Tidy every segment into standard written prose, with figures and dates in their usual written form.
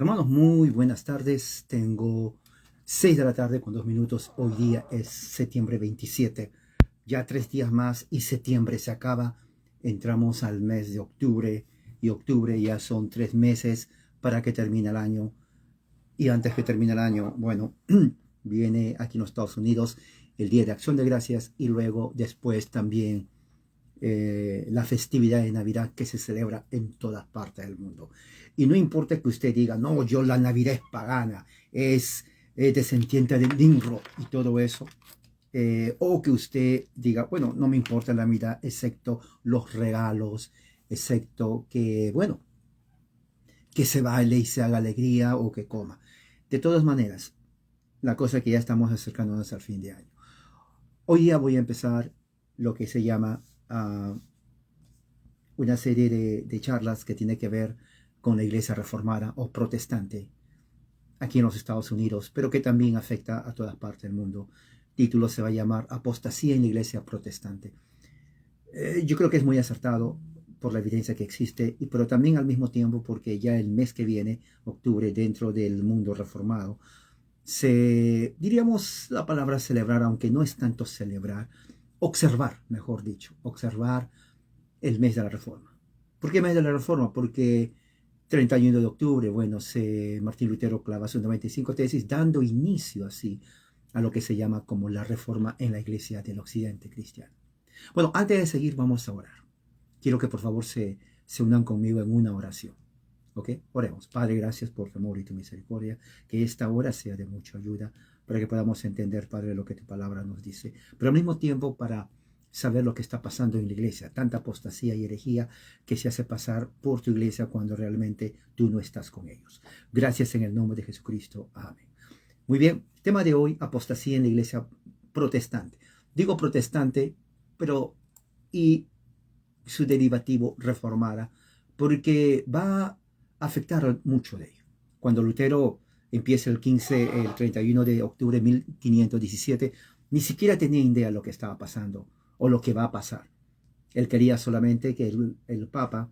Hermanos, muy buenas tardes. Tengo 6 de la tarde con 2 minutos. Hoy día es septiembre 27. Ya 3 días más y septiembre se acaba. Entramos al mes de octubre y octubre ya son 3 meses para que termine el año. Y antes que termine el año, bueno, viene aquí en los Estados Unidos el Día de Acción de Gracias y luego después también la festividad de Navidad que se celebra en todas partes del mundo. Y no importa que usted diga, no, yo la Navidad es pagana, es descendiente de Nimrod y todo eso. O que usted diga, bueno, no me importa la Navidad, excepto los regalos, excepto que, bueno, que se baile y se haga alegría o que coma. De todas maneras, la cosa es que ya estamos acercándonos al fin de año. Hoy día voy a empezar lo que se llama una serie de charlas que tiene que ver con la iglesia reformada o protestante aquí en los Estados Unidos, pero que también afecta a todas partes del mundo. El título se va a llamar Apostasía en la iglesia protestante. Yo creo que es muy acertado por la evidencia que existe, pero también al mismo tiempo porque ya el mes que viene, octubre, dentro del mundo reformado, diríamos la palabra celebrar, aunque no es tanto celebrar, observar, mejor dicho, observar el mes de la Reforma. ¿Por qué mes de la Reforma? Porque 31 de octubre, bueno, Martín Lutero clava sus 95 tesis, dando inicio así a lo que se llama como la Reforma en la Iglesia del Occidente cristiano. Bueno, antes de seguir, vamos a orar. Quiero que por favor se unan conmigo en una oración. ¿Ok? Oremos. Padre, gracias por tu amor y tu misericordia. Que esta hora sea de mucha ayuda para que podamos entender, Padre, lo que tu palabra nos dice. Pero al mismo tiempo para saber lo que está pasando en la iglesia. Tanta apostasía y herejía que se hace pasar por tu iglesia cuando realmente tú no estás con ellos. Gracias en el nombre de Jesucristo. Amén. Muy bien. Tema de hoy, apostasía en la iglesia protestante. Digo protestante, pero y su derivativo reformada, porque va a afectar mucho de ello. Cuando Lutero empieza el 31 de octubre de 1517, ni siquiera tenía idea de lo que estaba pasando o lo que va a pasar. Él quería solamente que el Papa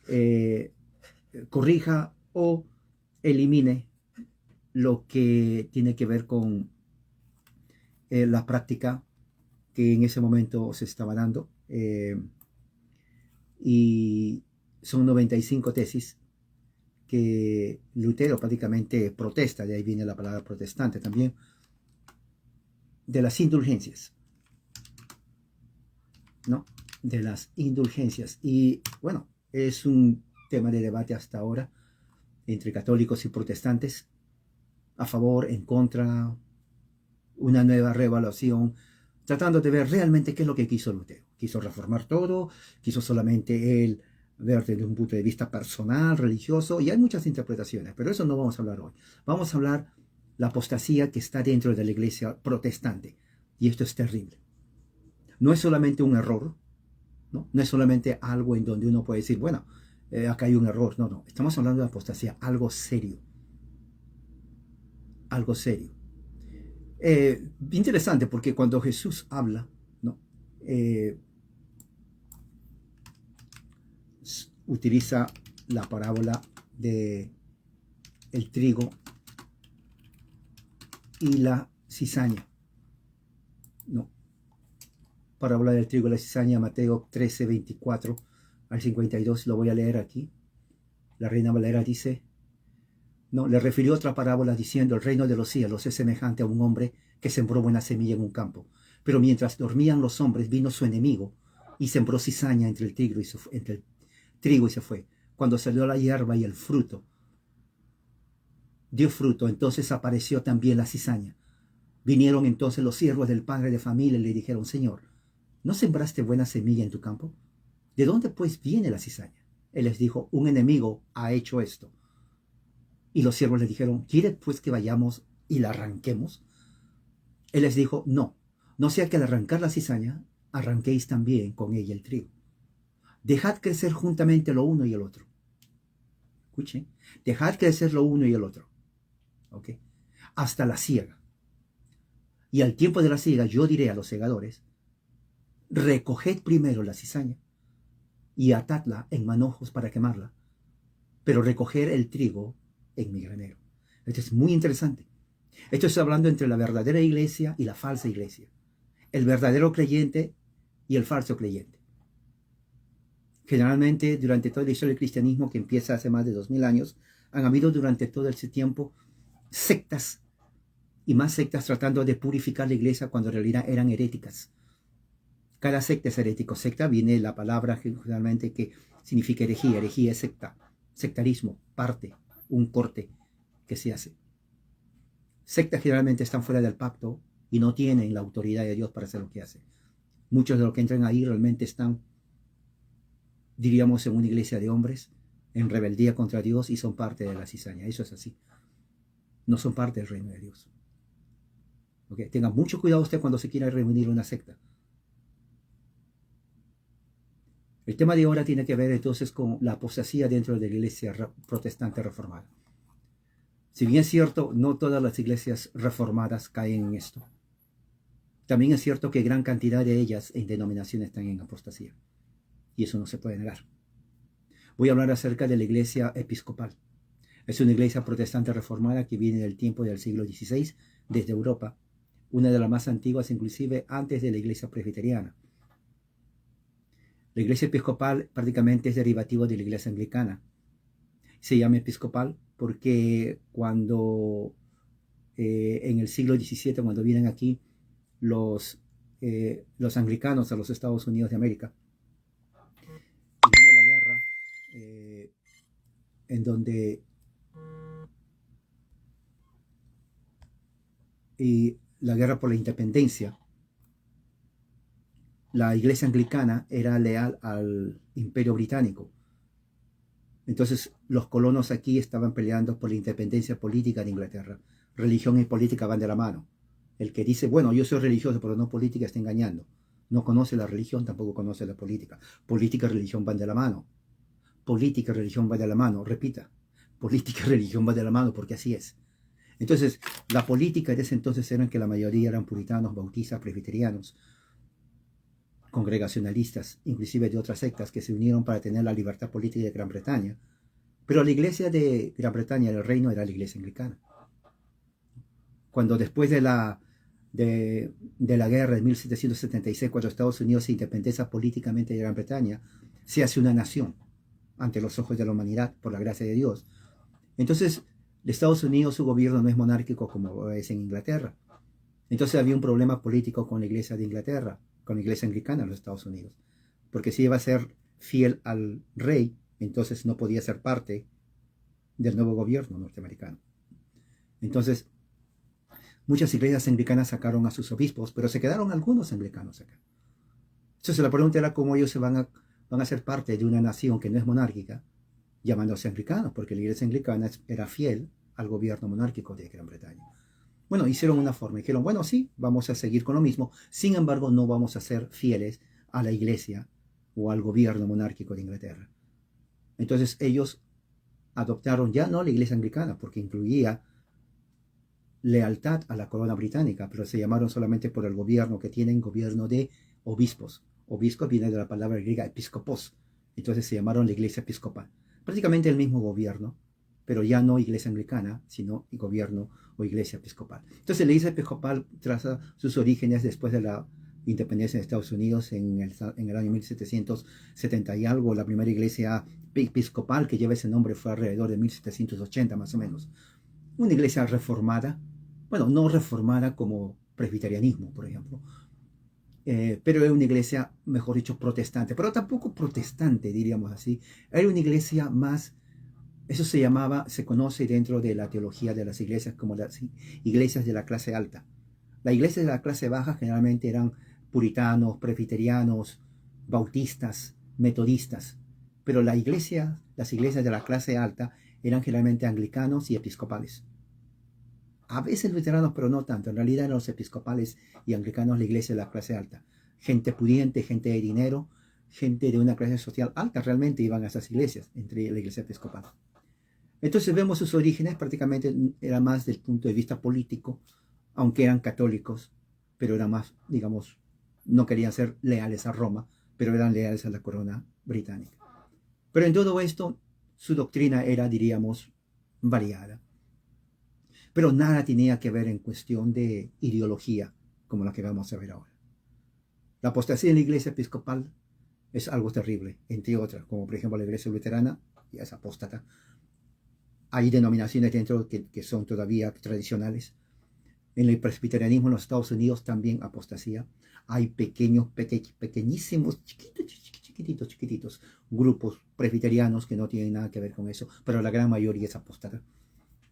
eh, corrija o elimine lo que tiene que ver con la práctica que en ese momento se estaba dando. Y son 95 tesis que Lutero prácticamente protesta, de ahí viene la palabra protestante también, de las indulgencias, ¿no? De las indulgencias. Y bueno, es un tema de debate hasta ahora entre católicos y protestantes, a favor, en contra, una nueva reevaluación, tratando de ver realmente qué es lo que quiso Lutero. Quiso reformar todo, quiso solamente él ver desde un punto de vista personal, religioso, y hay muchas interpretaciones, pero eso no vamos a hablar hoy. Vamos a hablar la apostasía que está dentro de la iglesia protestante, y esto es terrible. No es solamente un error, ¿no? No es solamente algo en donde uno puede decir, bueno, acá hay un error. No, no, estamos hablando de apostasía, algo serio, algo serio. Interesante porque cuando Jesús habla, ¿no? Eh, utiliza la parábola de el trigo y la cizaña, ¿no? Parábola del trigo y la cizaña, Mateo 13, 24 al 52, lo voy a leer aquí. La Reina Valera dice, no, le refirió otra parábola diciendo, el reino de los cielos es semejante a un hombre que sembró buena semilla en un campo. Pero mientras dormían los hombres, vino su enemigo y sembró cizaña entre el trigo y se fue. Cuando salió la hierba y el fruto, dio fruto, entonces apareció también la cizaña. Vinieron entonces los siervos del padre de familia y le dijeron, Señor, ¿no sembraste buena semilla en tu campo? ¿De dónde pues viene la cizaña? Él les dijo, un enemigo ha hecho esto. Y los siervos le dijeron, ¿quieres pues que vayamos y la arranquemos? Él les dijo, no, no sea que al arrancar la cizaña, arranquéis también con ella el trigo. Dejad crecer juntamente lo uno y el otro. Escuchen, dejad crecer lo uno y el otro. ¿Ok? Hasta la siega. Y al tiempo de la siega yo diré a los segadores, recoged primero la cizaña y atadla en manojos para quemarla, pero recoger el trigo en mi granero. Esto es muy interesante. Esto está hablando entre la verdadera iglesia y la falsa iglesia. El verdadero creyente y el falso creyente. Generalmente, durante toda la historia del cristianismo, que empieza hace más de 2000 años, han habido durante todo ese tiempo sectas y más sectas tratando de purificar la iglesia cuando en realidad eran heréticas. Cada secta es herético. Secta viene la palabra generalmente que significa herejía. Herejía es secta, sectarismo, parte, un corte que se hace. Sectas generalmente están fuera del pacto y no tienen la autoridad de Dios para hacer lo que hacen. Muchos de los que entran ahí realmente están, diríamos, en una iglesia de hombres, en rebeldía contra Dios y son parte de la cizaña. Eso es así. No son parte del reino de Dios. ¿Okay? Tenga mucho cuidado usted cuando se quiera reunir una secta. El tema de ahora tiene que ver entonces con la apostasía dentro de la iglesia protestante reformada. Si bien es cierto, no todas las iglesias reformadas caen en esto. También es cierto que gran cantidad de ellas en denominaciones están en apostasía. Y eso no se puede negar. Voy a hablar acerca de la iglesia episcopal. Es una iglesia protestante reformada que viene del tiempo del siglo XVI, desde Europa. Una de las más antiguas, inclusive antes de la iglesia presbiteriana. La iglesia episcopal prácticamente es derivativo de la iglesia anglicana. Se llama episcopal porque cuando en el siglo XVII, cuando vienen aquí los anglicanos a los Estados Unidos de América, y viene la guerra en donde y la guerra por la independencia, la iglesia anglicana era leal al imperio británico. Entonces los colonos aquí estaban peleando por la independencia política de Inglaterra. Religión y política van de la mano. El que dice, bueno, yo soy religioso, pero no política, está engañando. No conoce la religión, tampoco conoce la política. Política y religión van de la mano. Política y religión van de la mano. Repita, política y religión van de la mano, porque así es. Entonces, la política de ese entonces era que la mayoría eran puritanos, bautistas, presbiterianos, congregacionalistas, inclusive de otras sectas que se unieron para tener la libertad política de Gran Bretaña. Pero la iglesia de Gran Bretaña, el reino, era la iglesia anglicana. Cuando después de la guerra de 1776, cuando Estados Unidos se independiza políticamente de Gran Bretaña, se hace una nación ante los ojos de la humanidad, por la gracia de Dios. Entonces, de Estados Unidos su gobierno no es monárquico como es en Inglaterra. Entonces había un problema político con la iglesia de Inglaterra, con la iglesia anglicana en los Estados Unidos. Porque si iba a ser fiel al rey, entonces no podía ser parte del nuevo gobierno norteamericano. Entonces, muchas iglesias anglicanas sacaron a sus obispos, pero se quedaron algunos anglicanos acá. Entonces la pregunta era cómo ellos van a ser parte de una nación que no es monárquica, llamándose anglicanos, porque la iglesia anglicana era fiel al gobierno monárquico de Gran Bretaña. Bueno, hicieron una forma y dijeron, bueno, sí, vamos a seguir con lo mismo, sin embargo no vamos a ser fieles a la iglesia o al gobierno monárquico de Inglaterra. Entonces ellos adoptaron ya no la iglesia anglicana, porque incluía lealtad a la corona británica, pero se llamaron solamente por el gobierno que tienen, gobierno de obispos. Obispo viene de la palabra griega episcopos, entonces se llamaron la iglesia episcopal. Prácticamente el mismo gobierno, pero ya no iglesia anglicana, sino gobierno o iglesia episcopal. Entonces la iglesia episcopal traza sus orígenes después de la independencia de Estados Unidos en el año 1770 y algo. La primera iglesia episcopal que lleva ese nombre fue alrededor de 1780 más o menos. Una iglesia reformada, bueno, no reformada como presbiterianismo, por ejemplo, pero era una iglesia, mejor dicho, protestante, pero tampoco protestante, diríamos así. Era una iglesia más, eso se conoce dentro de la teología de las iglesias como las iglesias de la clase alta. Las iglesias de la clase baja generalmente eran puritanos, presbiterianos, bautistas, metodistas, pero las iglesias de la clase alta eran generalmente anglicanos y episcopales. A veces luteranos, pero no tanto. En realidad eran los episcopales y anglicanos la iglesia de la clase alta. Gente pudiente, gente de dinero, gente de una clase social alta realmente iban a esas iglesias, entre la iglesia episcopal. Entonces vemos sus orígenes, prácticamente era más del punto de vista político, aunque eran católicos, pero eran más, digamos, no querían ser leales a Roma, pero eran leales a la corona británica. Pero en todo esto, su doctrina era, diríamos, variada. Pero nada tenía que ver en cuestión de ideología, como la que vamos a ver ahora. La apostasía en la iglesia episcopal es algo terrible, entre otras, como por ejemplo la iglesia luterana, ya es apóstata. Hay denominaciones dentro que son todavía tradicionales. En el presbiterianismo en los Estados Unidos también apostasía. Hay pequeñísimos, chiquititos grupos presbiterianos que no tienen nada que ver con eso, pero la gran mayoría es apóstata.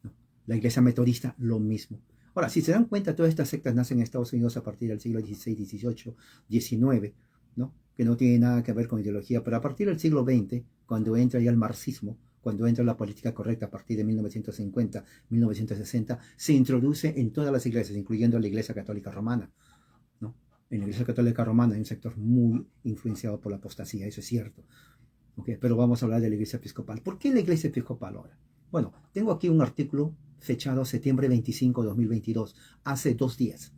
¿No? La iglesia metodista, lo mismo. Ahora, si se dan cuenta, todas estas sectas nacen en Estados Unidos a partir del siglo XVI, XVIII, XIX, ¿no? Que no tiene nada que ver con ideología, pero a partir del siglo XX, cuando entra ya el marxismo, cuando entra la política correcta a partir de 1950, 1960, se introduce en todas las iglesias, incluyendo la Iglesia Católica Romana, ¿no? En la Iglesia Católica Romana hay un sector muy influenciado por la apostasía, eso es cierto. ¿Okay? Pero vamos a hablar de la Iglesia Episcopal. ¿Por qué la Iglesia Episcopal ahora? Bueno, tengo aquí un artículo fechado septiembre 25, 2022, hace 2 días,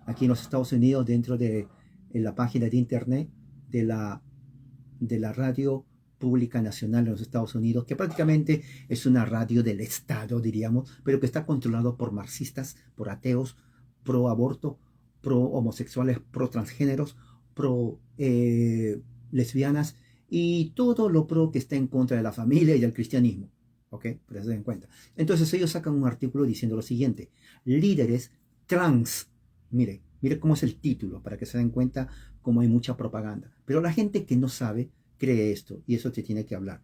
aquí en los Estados Unidos, dentro de la página de internet de la radio pública nacional de los Estados Unidos, que prácticamente es una radio del Estado, diríamos, pero que está controlado por marxistas, por ateos, pro aborto, pro homosexuales, pro transgéneros, pro lesbianas y todo lo pro que está en contra de la familia y del cristianismo. ¿Ok? Pero se den cuenta. Entonces ellos sacan un artículo diciendo lo siguiente: líderes trans. Mire cómo es el título, para que se den cuenta cómo hay mucha propaganda. Pero la gente que no sabe cree esto, y eso te tiene que hablar.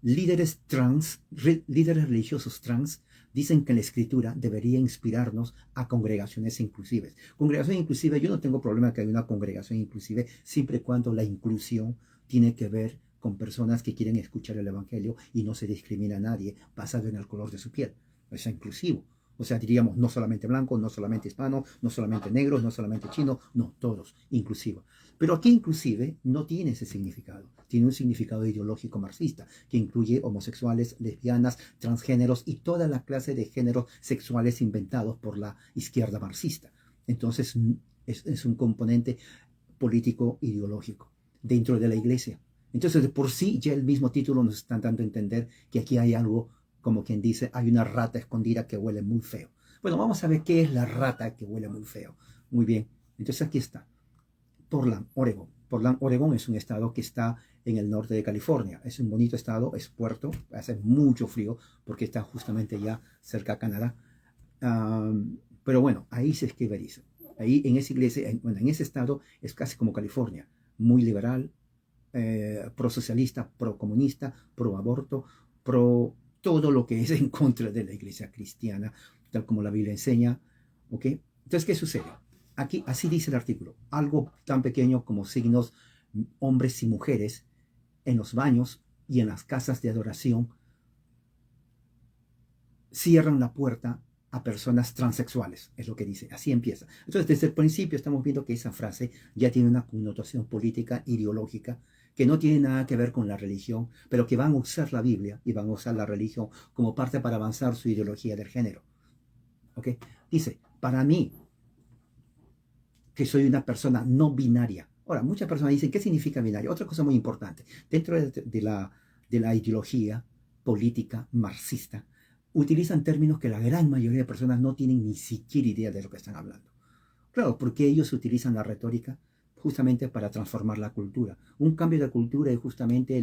Líderes trans, líderes religiosos trans, dicen que la escritura debería inspirarnos a congregaciones inclusivas. Congregación inclusiva, yo no tengo problema que haya una congregación inclusiva, siempre y cuando la inclusión tiene que ver con personas que quieren escuchar el evangelio y no se discrimina a nadie basado en el color de su piel. Es inclusivo. O sea, diríamos, no solamente blanco, no solamente hispano, no solamente negros, no solamente chino, no, todos, inclusivo. Pero aquí inclusive no tiene ese significado, tiene un significado ideológico marxista, que incluye homosexuales, lesbianas, transgéneros y toda la clase de géneros sexuales inventados por la izquierda marxista. Entonces es un componente político ideológico dentro de la iglesia. Entonces, de por sí, ya el mismo título nos está dando a entender que aquí hay algo, como quien dice, hay una rata escondida que huele muy feo. Bueno, vamos a ver qué es la rata que huele muy feo. Muy bien, entonces aquí está. Portland, Oregon. Portland, Oregon es un estado que está en el norte de California. Es un bonito estado, es puerto, hace mucho frío porque está justamente ya cerca a Canadá. Pero bueno, ahí se escriberiza. Ahí en esa iglesia, en ese estado es casi como California, muy liberal, pro-socialista, pro-comunista, pro-aborto, pro todo lo que es en contra de la iglesia cristiana, tal como la Biblia enseña. ¿Ok? Entonces, ¿qué sucede? Aquí, así dice el artículo, algo tan pequeño como signos hombres y mujeres en los baños y en las casas de adoración cierran la puerta a personas transexuales, es lo que dice, así empieza. Entonces, desde el principio estamos viendo que esa frase ya tiene una connotación política, ideológica, que no tiene nada que ver con la religión, pero que van a usar la Biblia y van a usar la religión como parte para avanzar su ideología del género. ¿Ok? Dice, para mí, que soy una persona no binaria. Ahora, muchas personas dicen, ¿qué significa binaria? Otra cosa muy importante, dentro de la ideología política marxista, utilizan términos que la gran mayoría de personas no tienen ni siquiera idea de lo que están hablando. Claro, porque ellos utilizan la retórica justamente para transformar la cultura. Un cambio de cultura es justamente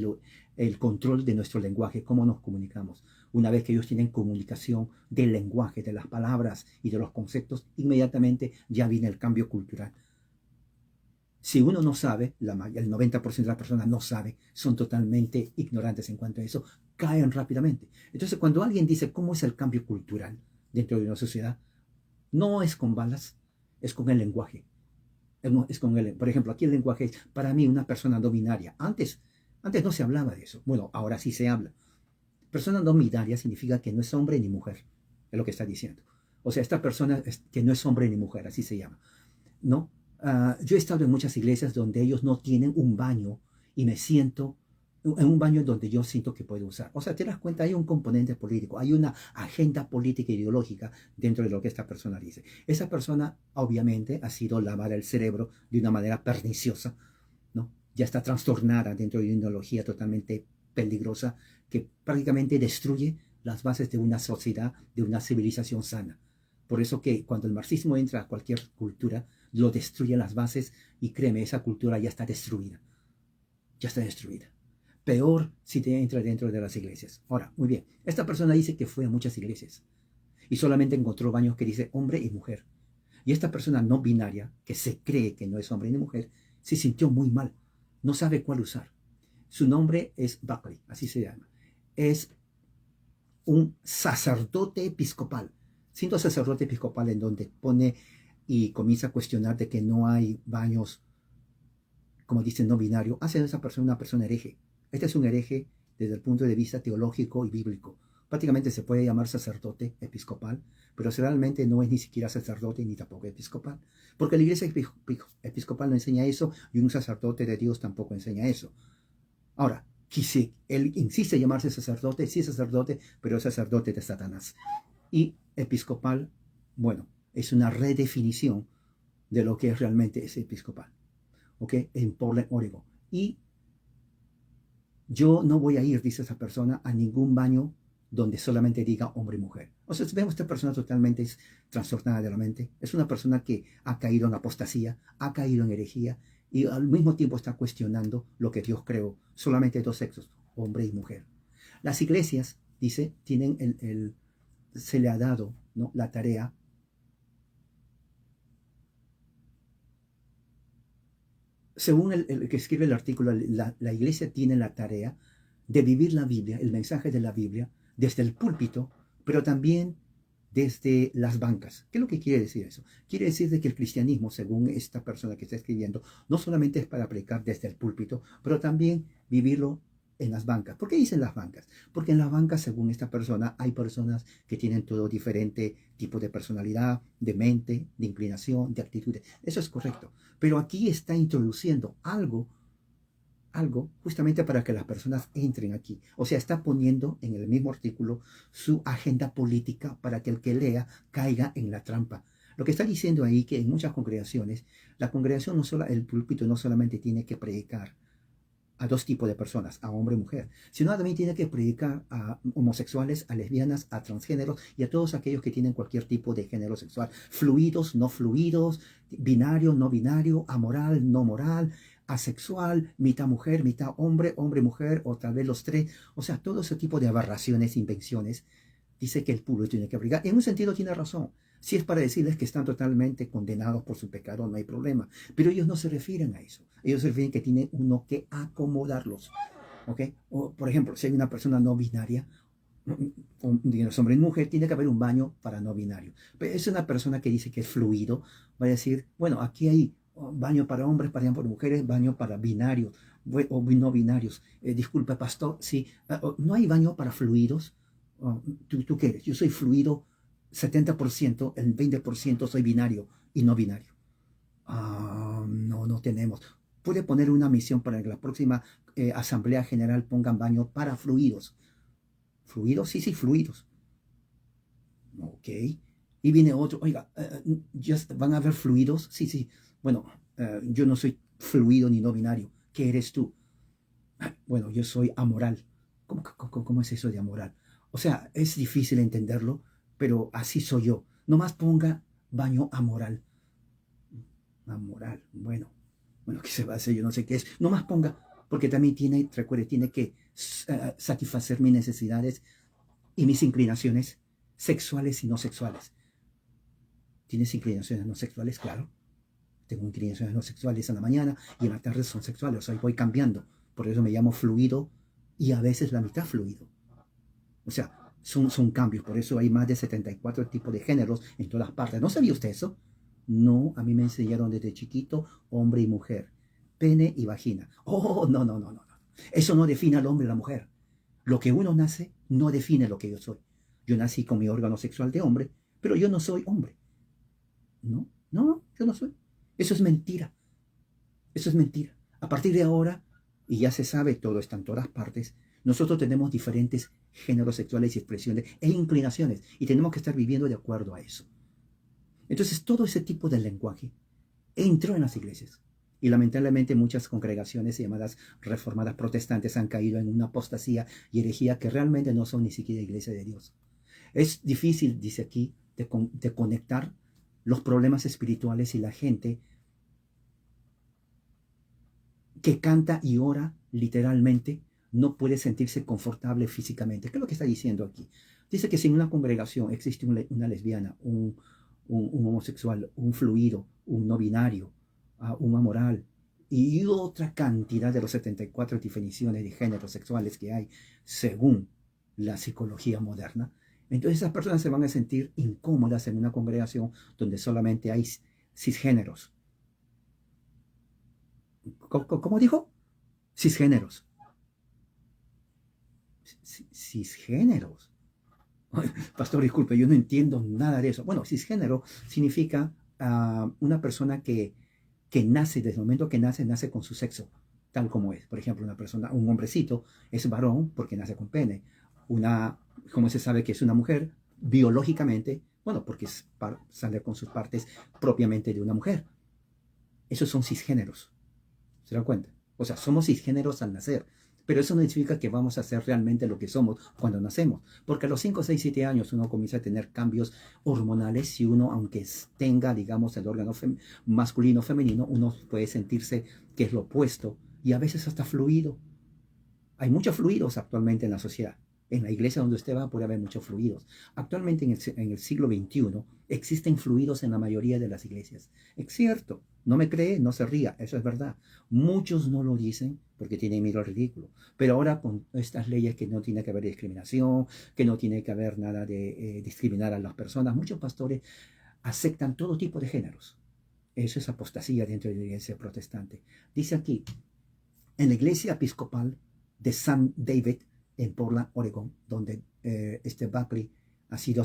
el control de nuestro lenguaje, cómo nos comunicamos. Una vez que ellos tienen comunicación del lenguaje, de las palabras y de los conceptos, inmediatamente ya viene el cambio cultural. Si uno no sabe, el 90% de las personas no sabe, son totalmente ignorantes en cuanto a eso, caen rápidamente. Entonces, cuando alguien dice cómo es el cambio cultural dentro de una sociedad, no es con balas, es con el lenguaje. Es con por ejemplo, aquí el lenguaje es, para mí, una persona no binaria. Antes no se hablaba de eso. Bueno, ahora sí se habla. Persona no binaria significa que no es hombre ni mujer, es lo que está diciendo. O sea, esta persona que no es hombre ni mujer, así se llama, ¿no? Yo he estado en muchas iglesias donde ellos no tienen un baño y me siento en un baño donde yo siento que puedo usar. O sea, te das cuenta, hay un componente político, hay una agenda política e ideológica dentro de lo que esta persona dice. Esa persona obviamente ha sido lavada el cerebro de una manera perniciosa, ¿no? Ya está trastornada dentro de una ideología totalmente peligrosa que prácticamente destruye las bases de una sociedad, de una civilización sana. Por eso que cuando el marxismo entra a cualquier cultura, lo destruye las bases y créeme, esa cultura ya está destruida. Ya está destruida. Peor si te entra dentro de las iglesias. Ahora, muy bien, esta persona dice que fue a muchas iglesias y solamente encontró baños que dice hombre y mujer. Y esta persona no binaria, que se cree que no es hombre ni mujer, se sintió muy mal. No sabe cuál usar. Su nombre es Buckley, así se llama. Es un sacerdote episcopal. Siendo sacerdote episcopal en donde pone y comienza a cuestionar de que no hay baños, como dicen, no binario, hace de esa persona una persona hereje. Este es un hereje desde el punto de vista teológico y bíblico. Prácticamente se puede llamar sacerdote episcopal, pero realmente no es ni siquiera sacerdote ni tampoco episcopal, porque la iglesia episcopal no enseña eso y un sacerdote de Dios tampoco enseña eso. Ahora, si él insiste en llamarse sacerdote, sí es sacerdote, pero es sacerdote de Satanás. Y episcopal, bueno, es una redefinición de lo que realmente es episcopal, ¿ok? En Portland, Oregon. Y yo no voy a ir, dice esa persona, a ningún baño donde solamente diga hombre y mujer. O sea, vemos esta persona totalmente trastornada de la mente. Es una persona que ha caído en apostasía, ha caído en herejía y al mismo tiempo está cuestionando lo que Dios creó. Solamente dos sexos, hombre y mujer. Las iglesias, dice, tienen se le ha dado, ¿no?, la tarea según el que escribe el artículo, la iglesia tiene la tarea de vivir la Biblia, el mensaje de la Biblia, desde el púlpito, pero también desde las bancas. ¿Qué es lo que quiere decir eso? Quiere decir de que el cristianismo, según esta persona que está escribiendo, no solamente es para predicar desde el púlpito, pero también vivirlo en las bancas. ¿Por qué dicen las bancas? Porque en las bancas, según esta persona, hay personas que tienen todo diferente tipo de personalidad, de mente, de inclinación, de actitudes. Eso es correcto. Pero aquí está introduciendo algo justamente para que las personas entren aquí. O sea, está poniendo en el mismo artículo su agenda política para que el que lea caiga en la trampa. Lo que está diciendo ahí que en muchas congregaciones, la congregación el púlpito no solamente tiene que predicar a dos tipos de personas, a hombre y mujer, sino también tiene que predicar a homosexuales, a lesbianas, a transgéneros y a todos aquellos que tienen cualquier tipo de género sexual, fluidos, no fluidos, binario, no binario, amoral, no moral, asexual, mitad mujer, mitad hombre, hombre, mujer, o tal vez los tres, o sea, todo ese tipo de aberraciones, invenciones, dice que el público tiene que abrigar. En un sentido tiene razón. Si es para decirles que están totalmente condenados por su pecado, no hay problema. Pero ellos no se refieren a eso. Ellos se refieren que tiene uno que acomodarlos. ¿Ok? O, por ejemplo, si hay una persona no binaria, digamos, hombre y mujer, tiene que haber un baño para no binario. Pero es una persona que dice que es fluido, va a decir, bueno, aquí hay baño para hombres, para mujeres, baño para binarios o no binarios. Disculpe, pastor, sí, no hay baño para fluidos. ¿Tú qué eres? Yo soy fluido 70%, el 20% soy binario y no binario. No tenemos. Puede poner una misión para que la próxima Asamblea General pongan baño para fluidos. ¿Fluidos? Sí, fluidos. Ok. Y viene otro, oiga, ¿van a haber fluidos? Sí. Bueno, yo no soy fluido ni no binario. ¿Qué eres tú? Bueno, yo soy amoral. ¿Cómo es eso de amoral? O sea, es difícil entenderlo, pero así soy yo. Nomás ponga baño amoral. Amoral, bueno, ¿qué se va a hacer? Yo no sé qué es. Nomás ponga, porque también recuerde, tiene que satisfacer mis necesidades y mis inclinaciones sexuales y no sexuales. ¿Tienes inclinaciones no sexuales? Claro. Tengo inclinaciones no sexuales en la mañana y en la tarde son sexuales. O sea, voy cambiando. Por eso me llamo fluido y a veces la mitad fluido. O sea, son cambios. Por eso hay más de 74 tipos de géneros en todas partes. ¿No sabía usted eso? No, a mí me enseñaron desde chiquito hombre y mujer. Pene y vagina. Oh, no. Eso no define al hombre y a la mujer. Lo que uno nace no define lo que yo soy. Yo nací con mi órgano sexual de hombre, pero yo no soy hombre. No, yo no soy. Eso es mentira. Eso es mentira. A partir de ahora, y ya se sabe, todo está en todas partes, nosotros tenemos diferentes géneros sexuales y expresiones e inclinaciones y tenemos que estar viviendo de acuerdo a eso. Entonces, todo ese tipo de lenguaje entró en las iglesias Y lamentablemente muchas congregaciones llamadas reformadas protestantes han caído en una apostasía y herejía que realmente no son ni siquiera iglesia de Dios. Es difícil, dice aquí, de conectar los problemas espirituales y la gente que canta y ora literalmente no puede sentirse confortable físicamente. ¿Qué es lo que está diciendo aquí? Dice que si en una congregación existe una lesbiana, un homosexual, un fluido, un no binario, un amoral y otra cantidad de los 74 definiciones de géneros sexuales que hay según la psicología moderna, entonces esas personas se van a sentir incómodas en una congregación donde solamente hay cisgéneros. ¿Cómo dijo? Cisgéneros. Cisgéneros. Pastor, disculpe, yo no entiendo nada de eso. Bueno, cisgénero significa una persona que nace, desde el momento que nace con su sexo, tal como es. Por ejemplo, una persona, un hombrecito es varón porque nace con pene. ¿Cómo se sabe que es una mujer? Biológicamente, bueno, porque sale con sus partes propiamente de una mujer. Esos son cisgéneros. ¿Se dan cuenta? O sea, somos cisgéneros al nacer. Pero eso no significa que vamos a ser realmente lo que somos cuando nacemos. Porque a los 5, 6, 7 años uno comienza a tener cambios hormonales y uno, aunque tenga, digamos, el órgano masculino o femenino, uno puede sentirse que es lo opuesto y a veces hasta fluido. Hay muchos fluidos actualmente en la sociedad. En la iglesia donde usted va puede haber muchos fluidos. Actualmente en el siglo XXI existen fluidos en la mayoría de las iglesias. Es cierto, no me cree, no se ría, eso es verdad. Muchos no lo dicen porque tienen miedo al ridículo. Pero ahora con estas leyes que no tiene que haber discriminación, que no tiene que haber nada de discriminar a las personas, muchos pastores aceptan todo tipo de géneros. Eso es apostasía dentro de la iglesia protestante. Dice aquí, en la iglesia episcopal de San David, en Portland, Oregon, donde Buckley ha sido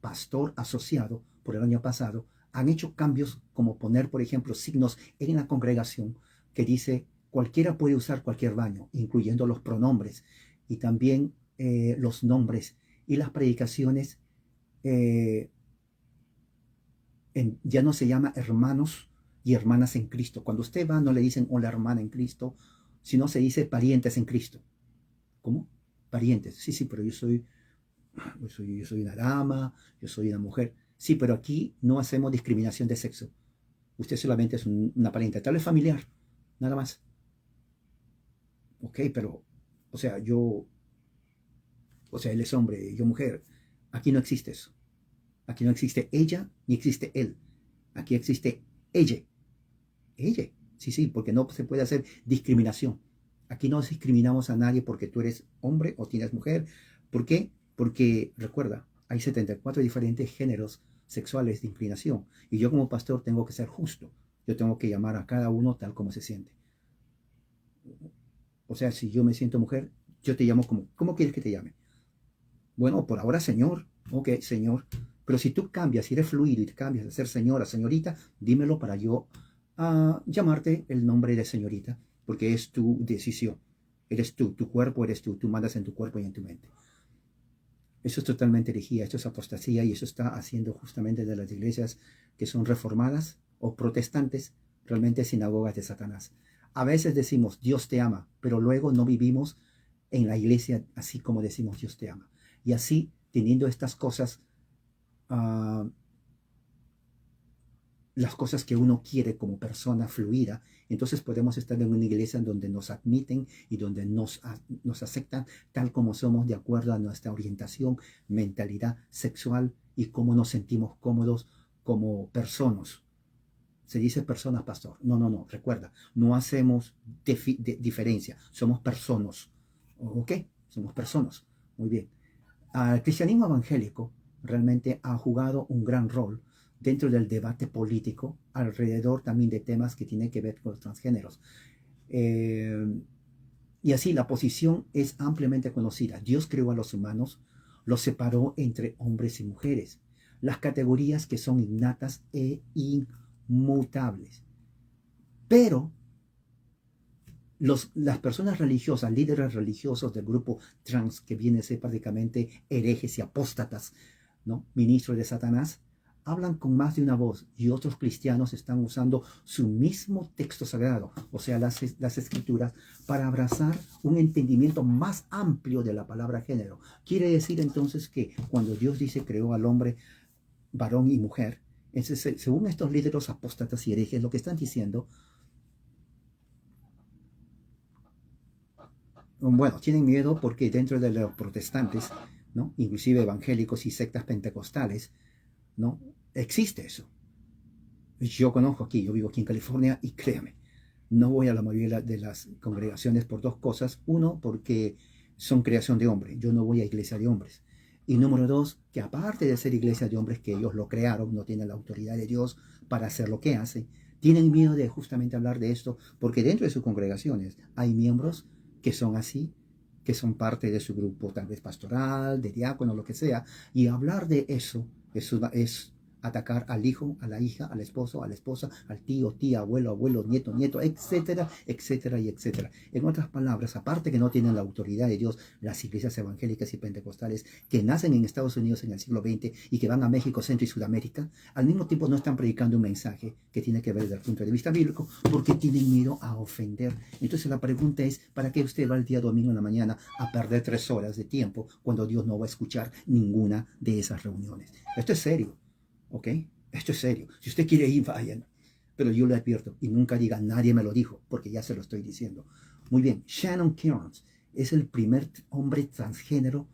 pastor asociado por el año pasado, han hecho cambios como poner, por ejemplo, signos en la congregación que dice cualquiera puede usar cualquier baño, incluyendo los pronombres y también los nombres y las predicaciones. Ya no se llama hermanos y hermanas en Cristo. Cuando usted va no le dicen hola hermana en Cristo, sino se dice parientes en Cristo. ¿Cómo? Parientes. Sí, pero yo soy una dama, yo soy una mujer. Sí, pero aquí no hacemos discriminación de sexo. Usted solamente es una pariente, tal vez familiar, nada más. Ok, pero, él es hombre, yo mujer. Aquí no existe eso. Aquí no existe ella ni existe él. Aquí existe ella. Ella. Sí, porque no se puede hacer discriminación. Aquí no discriminamos a nadie porque tú eres hombre o tienes mujer. ¿Por qué? Porque, recuerda, hay 74 diferentes géneros sexuales de inclinación. Y yo como pastor tengo que ser justo. Yo tengo que llamar a cada uno tal como se siente. O sea, si yo me siento mujer, yo te llamo ¿cómo quieres que te llame? Bueno, por ahora señor. Ok, señor. Pero si tú cambias, si eres fluido y te cambias de ser señora, señorita, dímelo para yo llamarte el nombre de señorita, porque es tu decisión. Eres tú, tu cuerpo eres tú mandas en tu cuerpo y en tu mente. Eso es totalmente herejía, esto es apostasía y eso está haciendo justamente de las iglesias que son reformadas o protestantes realmente sinagogas de Satanás. A veces decimos Dios te ama, pero luego no vivimos en la iglesia así como decimos Dios te ama. Y así, teniendo estas cosas, las cosas que uno quiere como persona fluida, entonces podemos estar en una iglesia donde nos admiten y donde nos aceptan tal como somos de acuerdo a nuestra orientación, mentalidad sexual y cómo nos sentimos cómodos como personas. Se dice personas, pastor. No, recuerda, no hacemos diferencia, somos personas. ¿Ok? Somos personas. Muy bien. El cristianismo evangélico realmente ha jugado un gran rol dentro del debate político alrededor también de temas que tienen que ver con los transgéneros. Y así la posición es ampliamente conocida. Dios creó a los humanos, los separó entre hombres y mujeres, las categorías que son innatas e inmutables. Pero las personas religiosas, líderes religiosos del grupo trans, que vienen a ser prácticamente herejes y apóstatas, ¿no? Ministros de Satanás, hablan con más de una voz y otros cristianos están usando su mismo texto sagrado, o sea, las escrituras, para abrazar un entendimiento más amplio de la palabra género. Quiere decir entonces que cuando Dios dice creó al hombre varón y mujer, entonces, según estos líderes apóstatas y herejes, lo que están diciendo, bueno, tienen miedo porque dentro de los protestantes, ¿no? Inclusive evangélicos y sectas pentecostales, ¿no? Existe eso. Yo conozco aquí, yo vivo aquí en California y créame, no voy a la mayoría de las congregaciones por dos cosas. Uno, porque son creación de hombre, yo no voy a iglesia de hombres. Y número dos, que aparte de ser iglesia de hombres que ellos lo crearon, no tienen la autoridad de Dios para hacer lo que hacen, tienen miedo de justamente hablar de esto, porque dentro de sus congregaciones hay miembros que son así, que son parte de su grupo, tal vez pastoral, de diácono, lo que sea, y hablar de eso es atacar al hijo, a la hija, al esposo, a la esposa, al tío, tía, abuelo, abuelo, nieto, nieto, etcétera, etcétera y etcétera. En otras palabras, aparte que no tienen la autoridad de Dios, las iglesias evangélicas y pentecostales que nacen en Estados Unidos en el siglo XX y que van a México, Centro y Sudamérica, al mismo tiempo no están predicando un mensaje que tiene que ver desde el punto de vista bíblico porque tienen miedo a ofender. Entonces la pregunta es, ¿para qué usted va el día domingo en la mañana a perder 3 horas de tiempo cuando Dios no va a escuchar ninguna de esas reuniones? Esto es serio. ¿Ok? Esto es serio. Si usted quiere ir, vayan. Pero yo le advierto, y nunca diga, nadie me lo dijo, porque ya se lo estoy diciendo. Muy bien, Shannon Kearns es el primer hombre transgénero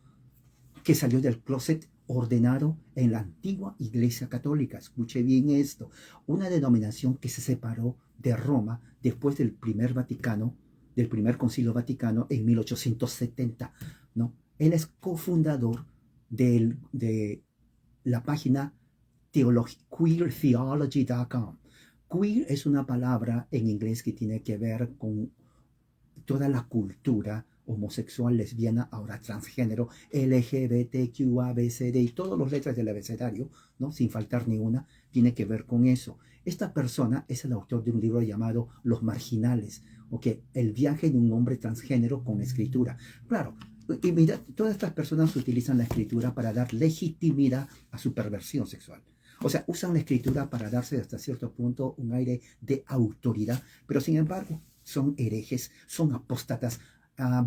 que salió del closet ordenado en la antigua Iglesia Católica. Escuche bien esto. Una denominación que se separó de Roma después del primer Vaticano, del primer Concilio Vaticano en 1870. ¿No? Él es cofundador de la página queertheology.com. Queer es una palabra en inglés que tiene que ver con toda la cultura homosexual, lesbiana, ahora transgénero, LGBTQABCD y todas las letras del abecedario, ¿no? Sin faltar ni una, tiene que ver con eso. Esta persona es el autor de un libro llamado Los Marginales, ¿okay? El viaje de un hombre transgénero con escritura. Claro, y mira, todas estas personas utilizan la escritura para dar legitimidad a su perversión sexual. O sea, usan la escritura para darse hasta cierto punto un aire de autoridad, pero sin embargo son herejes, son apóstatas,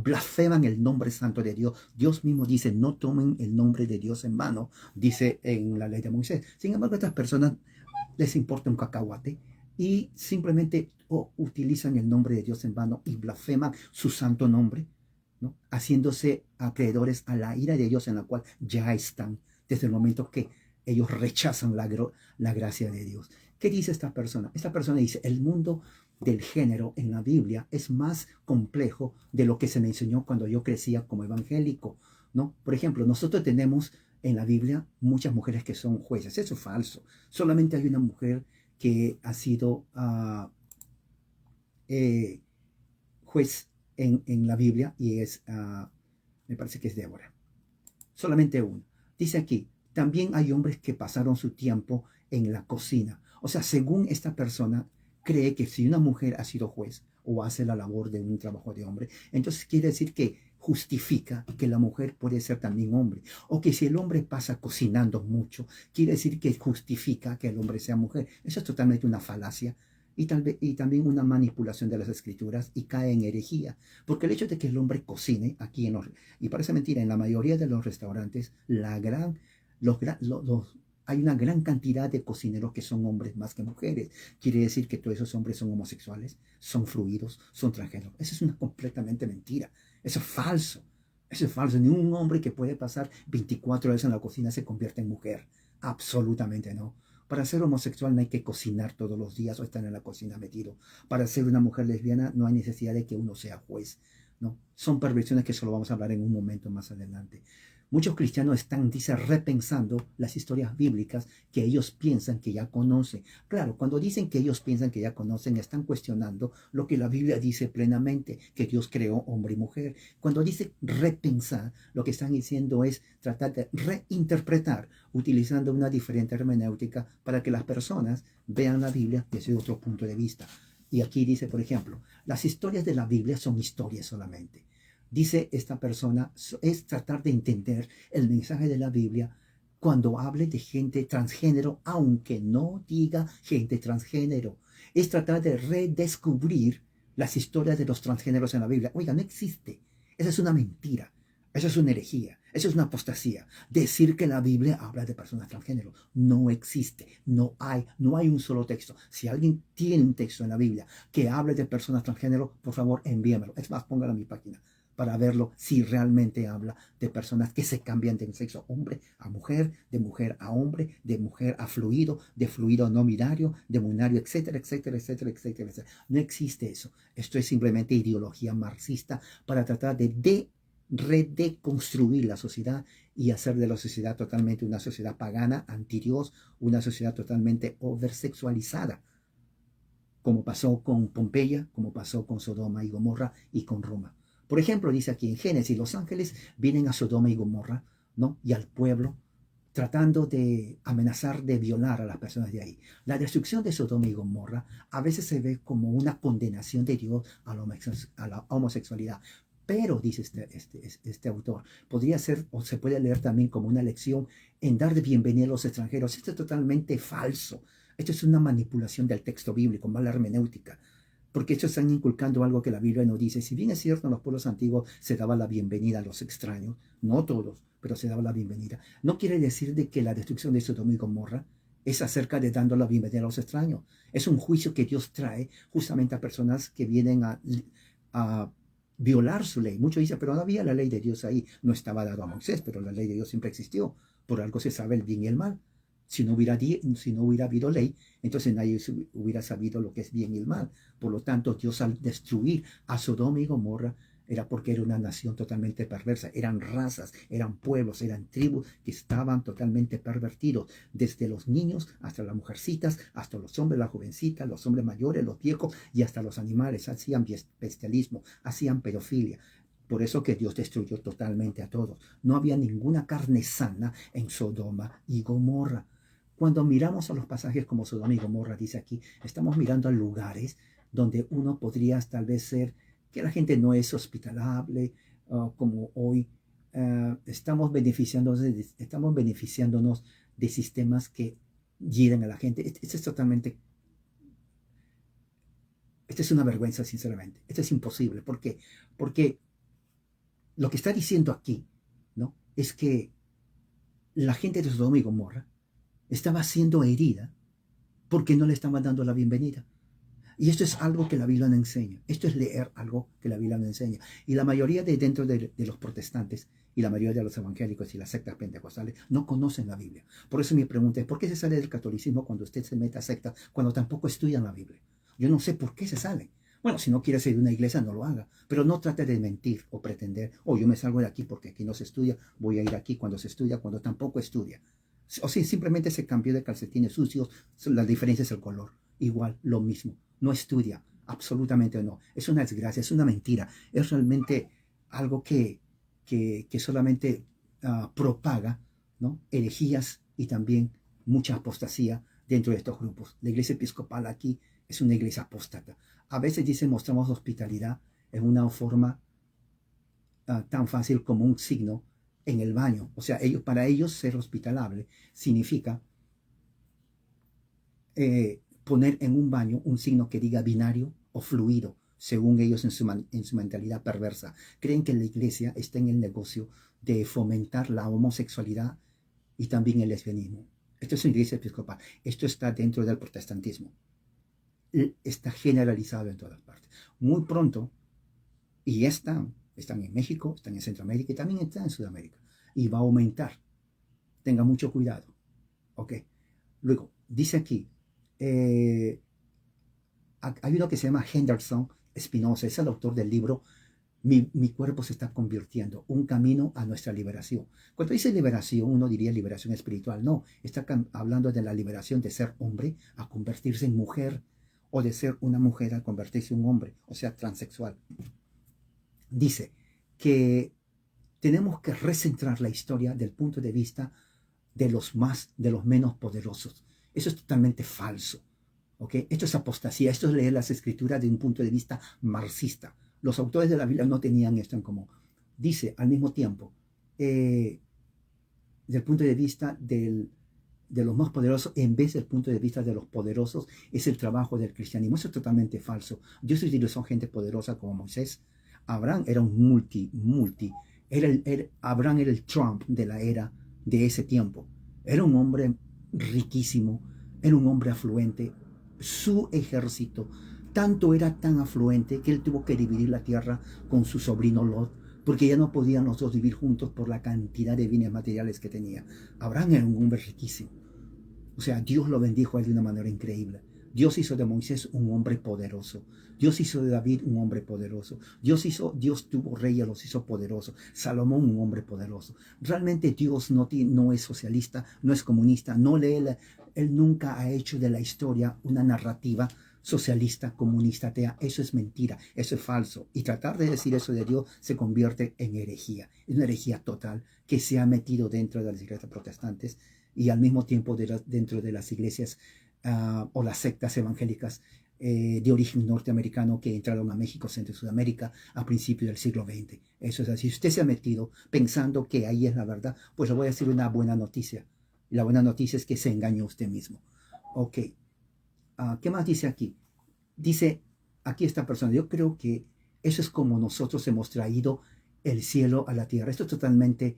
blasfeman el nombre santo de Dios. Dios mismo dice, no tomen el nombre de Dios en vano, dice en la ley de Moisés. Sin embargo, a estas personas les importa un cacahuate y simplemente utilizan el nombre de Dios en vano y blasfeman su santo nombre, ¿no? Haciéndose acreedores a la ira de Dios en la cual ya están desde el momento que ellos rechazan la gracia de Dios. ¿Qué dice esta persona? Esta persona dice, el mundo del género en la Biblia es más complejo de lo que se me enseñó cuando yo crecía como evangélico, ¿no? Por ejemplo, nosotros tenemos en la Biblia muchas mujeres que son jueces. Eso es falso. Solamente hay una mujer que ha sido juez en la Biblia y es, me parece que es Débora. Solamente uno. Dice aquí, también hay hombres que pasaron su tiempo en la cocina. O sea, según esta persona, cree que si una mujer ha sido juez o hace la labor de un trabajo de hombre, entonces quiere decir que justifica que la mujer puede ser también hombre. O que si el hombre pasa cocinando mucho, quiere decir que justifica que el hombre sea mujer. Eso es totalmente una falacia y también una manipulación de las escrituras y cae en herejía. Porque el hecho de que el hombre cocine aquí y parece mentira, en la mayoría de los restaurantes, hay una gran cantidad de cocineros que son hombres más que mujeres. Quiere decir que todos esos hombres son homosexuales, son fluidos, son transgéneros. Eso es una completamente mentira. Eso es falso. Eso es falso. Ni un hombre que puede pasar 24 horas en la cocina se convierte en mujer. Absolutamente no. Para ser homosexual no hay que cocinar todos los días o estar en la cocina metido. Para ser una mujer lesbiana no hay necesidad de que uno sea juez, ¿no? Son perversiones que solo vamos a hablar en un momento más adelante. Muchos cristianos están, dice, repensando las historias bíblicas que ellos piensan que ya conocen. Claro, cuando dicen que ellos piensan que ya conocen, están cuestionando lo que la Biblia dice plenamente, que Dios creó hombre y mujer. Cuando dice repensar, lo que están diciendo es tratar de reinterpretar, utilizando una diferente hermenéutica para que las personas vean la Biblia desde otro punto de vista. Y aquí dice, por ejemplo, las historias de la Biblia son historias solamente. Dice esta persona, es tratar de entender el mensaje de la Biblia cuando hable de gente transgénero, aunque no diga gente transgénero. Es tratar de redescubrir las historias de los transgéneros en la Biblia. Oiga, no existe. Esa es una mentira. Esa es una herejía. Esa es una apostasía. Decir que la Biblia habla de personas transgénero no existe. No hay un solo texto. Si alguien tiene un texto en la Biblia que hable de personas transgénero, por favor, envíamelo. Es más, póngalo en mi página para verlo si realmente habla de personas que se cambian de sexo hombre a mujer, de mujer a hombre, de mujer a fluido, de fluido no binario, de binario, etcétera, etcétera, etcétera, etcétera, etcétera. No existe eso. Esto es simplemente ideología marxista para tratar de redeconstruir la sociedad y hacer de la sociedad totalmente una sociedad pagana, anti-Dios, una sociedad totalmente oversexualizada, como pasó con Pompeya, como pasó con Sodoma y Gomorra y con Roma. Por ejemplo, dice aquí en Génesis, los ángeles vienen a Sodoma y Gomorra, ¿no? Y al pueblo, tratando de amenazar de violar a las personas de ahí. La destrucción de Sodoma y Gomorra a veces se ve como una condenación de Dios a la homosexualidad. Pero, dice este autor, podría ser o se puede leer también como una lección en dar de bienvenida a los extranjeros. Esto es totalmente falso. Esto es una manipulación del texto bíblico, mala hermenéutica, porque ellos están inculcando algo que la Biblia no dice. Si bien es cierto, en los pueblos antiguos se daba la bienvenida a los extraños, no todos, pero se daba la bienvenida. No quiere decir de que la destrucción de Sodoma y Gomorra es acerca de dando la bienvenida a los extraños. Es un juicio que Dios trae justamente a personas que vienen a violar su ley. Muchos dicen, pero no había la ley de Dios ahí. No estaba dado a Moisés, pero la ley de Dios siempre existió. Por algo se sabe el bien y el mal. Si no hubiera habido ley, entonces nadie hubiera sabido lo que es bien y el mal. Por lo tanto, Dios al destruir a Sodoma y Gomorra era porque era una nación totalmente perversa. Eran razas, eran pueblos, eran tribus que estaban totalmente pervertidos. Desde los niños hasta las mujercitas, hasta los hombres, las jovencitas, los hombres mayores, los viejos y hasta los animales. Hacían bestialismo, hacían pedofilia. Por eso que Dios destruyó totalmente a todos. No había ninguna carne sana en Sodoma y Gomorra. Cuando miramos a los pasajes como Sodoma y Gomorra, dice aquí, estamos mirando a lugares donde uno podría tal vez ser que la gente no es hospitalable, como hoy. Estamos beneficiándonos de sistemas que hieren a la gente. Esto es totalmente, esto es una vergüenza, sinceramente. Esto es imposible. ¿Por qué? Porque lo que está diciendo aquí, ¿no? Es que la gente de Sodoma y Gomorra estaba siendo herida porque no le estaban dando la bienvenida. Y esto es algo que la Biblia no enseña. Esto es leer algo que la Biblia no enseña. Y la mayoría dentro de los protestantes y la mayoría de los evangélicos y las sectas pentecostales no conocen la Biblia. Por eso mi pregunta es, ¿por qué se sale del catolicismo cuando usted se mete a sectas, cuando tampoco estudian la Biblia? Yo no sé por qué se sale. Bueno, si no quiere ser de una iglesia, no lo haga. Pero no trate de mentir o pretender, yo me salgo de aquí porque aquí no se estudia, voy a ir aquí cuando se estudia, cuando tampoco estudia. O si simplemente se cambió de calcetines sucios, la diferencia es el color. Igual, lo mismo. No estudia, absolutamente no. Es una desgracia, es una mentira. Es realmente algo que solamente propaga, ¿no? Herejías y también mucha apostasía dentro de estos grupos. La iglesia episcopal aquí es una iglesia apóstata. A veces dicen mostramos hospitalidad en una forma tan fácil como un signo en el baño. O sea, para ellos ser hospitalable significa poner en un baño un signo que diga binario o fluido, según ellos en su mentalidad perversa. Creen que la iglesia está en el negocio de fomentar la homosexualidad y también el lesbianismo. Esto es una iglesia episcopal. Esto está dentro del protestantismo. Está generalizado en todas partes. Muy pronto, y están en México, están en Centroamérica y también están en Sudamérica. Y va a aumentar. Tenga mucho cuidado. ¿Ok? Luego, dice aquí, hay uno que se llama Henderson Spinoza, es el autor del libro mi cuerpo se está convirtiendo, un camino a nuestra liberación. Cuando dice liberación, uno diría liberación espiritual. No, está hablando de la liberación de ser hombre a convertirse en mujer, o de ser una mujer a convertirse en un hombre, o sea, transexual. Dice que tenemos que recentrar la historia del punto de vista de los menos poderosos. Eso es totalmente falso. ¿Okay? Esto es apostasía, esto es leer las escrituras de un punto de vista marxista. Los autores de la Biblia no tenían esto en común. Dice al mismo tiempo, del punto de vista de los más poderosos en vez del punto de vista de los poderosos es el trabajo del cristianismo. Eso es totalmente falso. Dios utilizó gente poderosa como Moisés. Abraham era un multi. Abraham era el Trump de la era de ese tiempo. Era un hombre riquísimo, era un hombre afluente. Su ejército tanto era tan afluente que él tuvo que dividir la tierra con su sobrino Lot, porque ya no podían los dos vivir juntos por la cantidad de bienes materiales que tenía. Abraham era un hombre riquísimo. O sea, Dios lo bendijo a él de una manera increíble. Dios hizo de Moisés un hombre poderoso. Dios hizo de David un hombre poderoso. Dios tuvo reyes, los hizo poderosos. Salomón un hombre poderoso. Realmente Dios no es socialista, no es comunista, él nunca ha hecho de la historia una narrativa socialista, comunista, atea. Eso es mentira, eso es falso. Y tratar de decir eso de Dios se convierte en herejía. Es una herejía total que se ha metido dentro de las iglesias protestantes y al mismo tiempo dentro de las iglesias o las sectas evangélicas de origen norteamericano que entraron a México, Centro y Sudamérica a principios del siglo XX. Eso es así. Si usted se ha metido pensando que ahí es la verdad, pues le voy a decir una buena noticia. Y la buena noticia es que se engañó usted mismo. Ok. ¿Qué más dice aquí? Dice aquí esta persona, yo creo que eso es como nosotros hemos traído el cielo a la tierra. Esto es totalmente...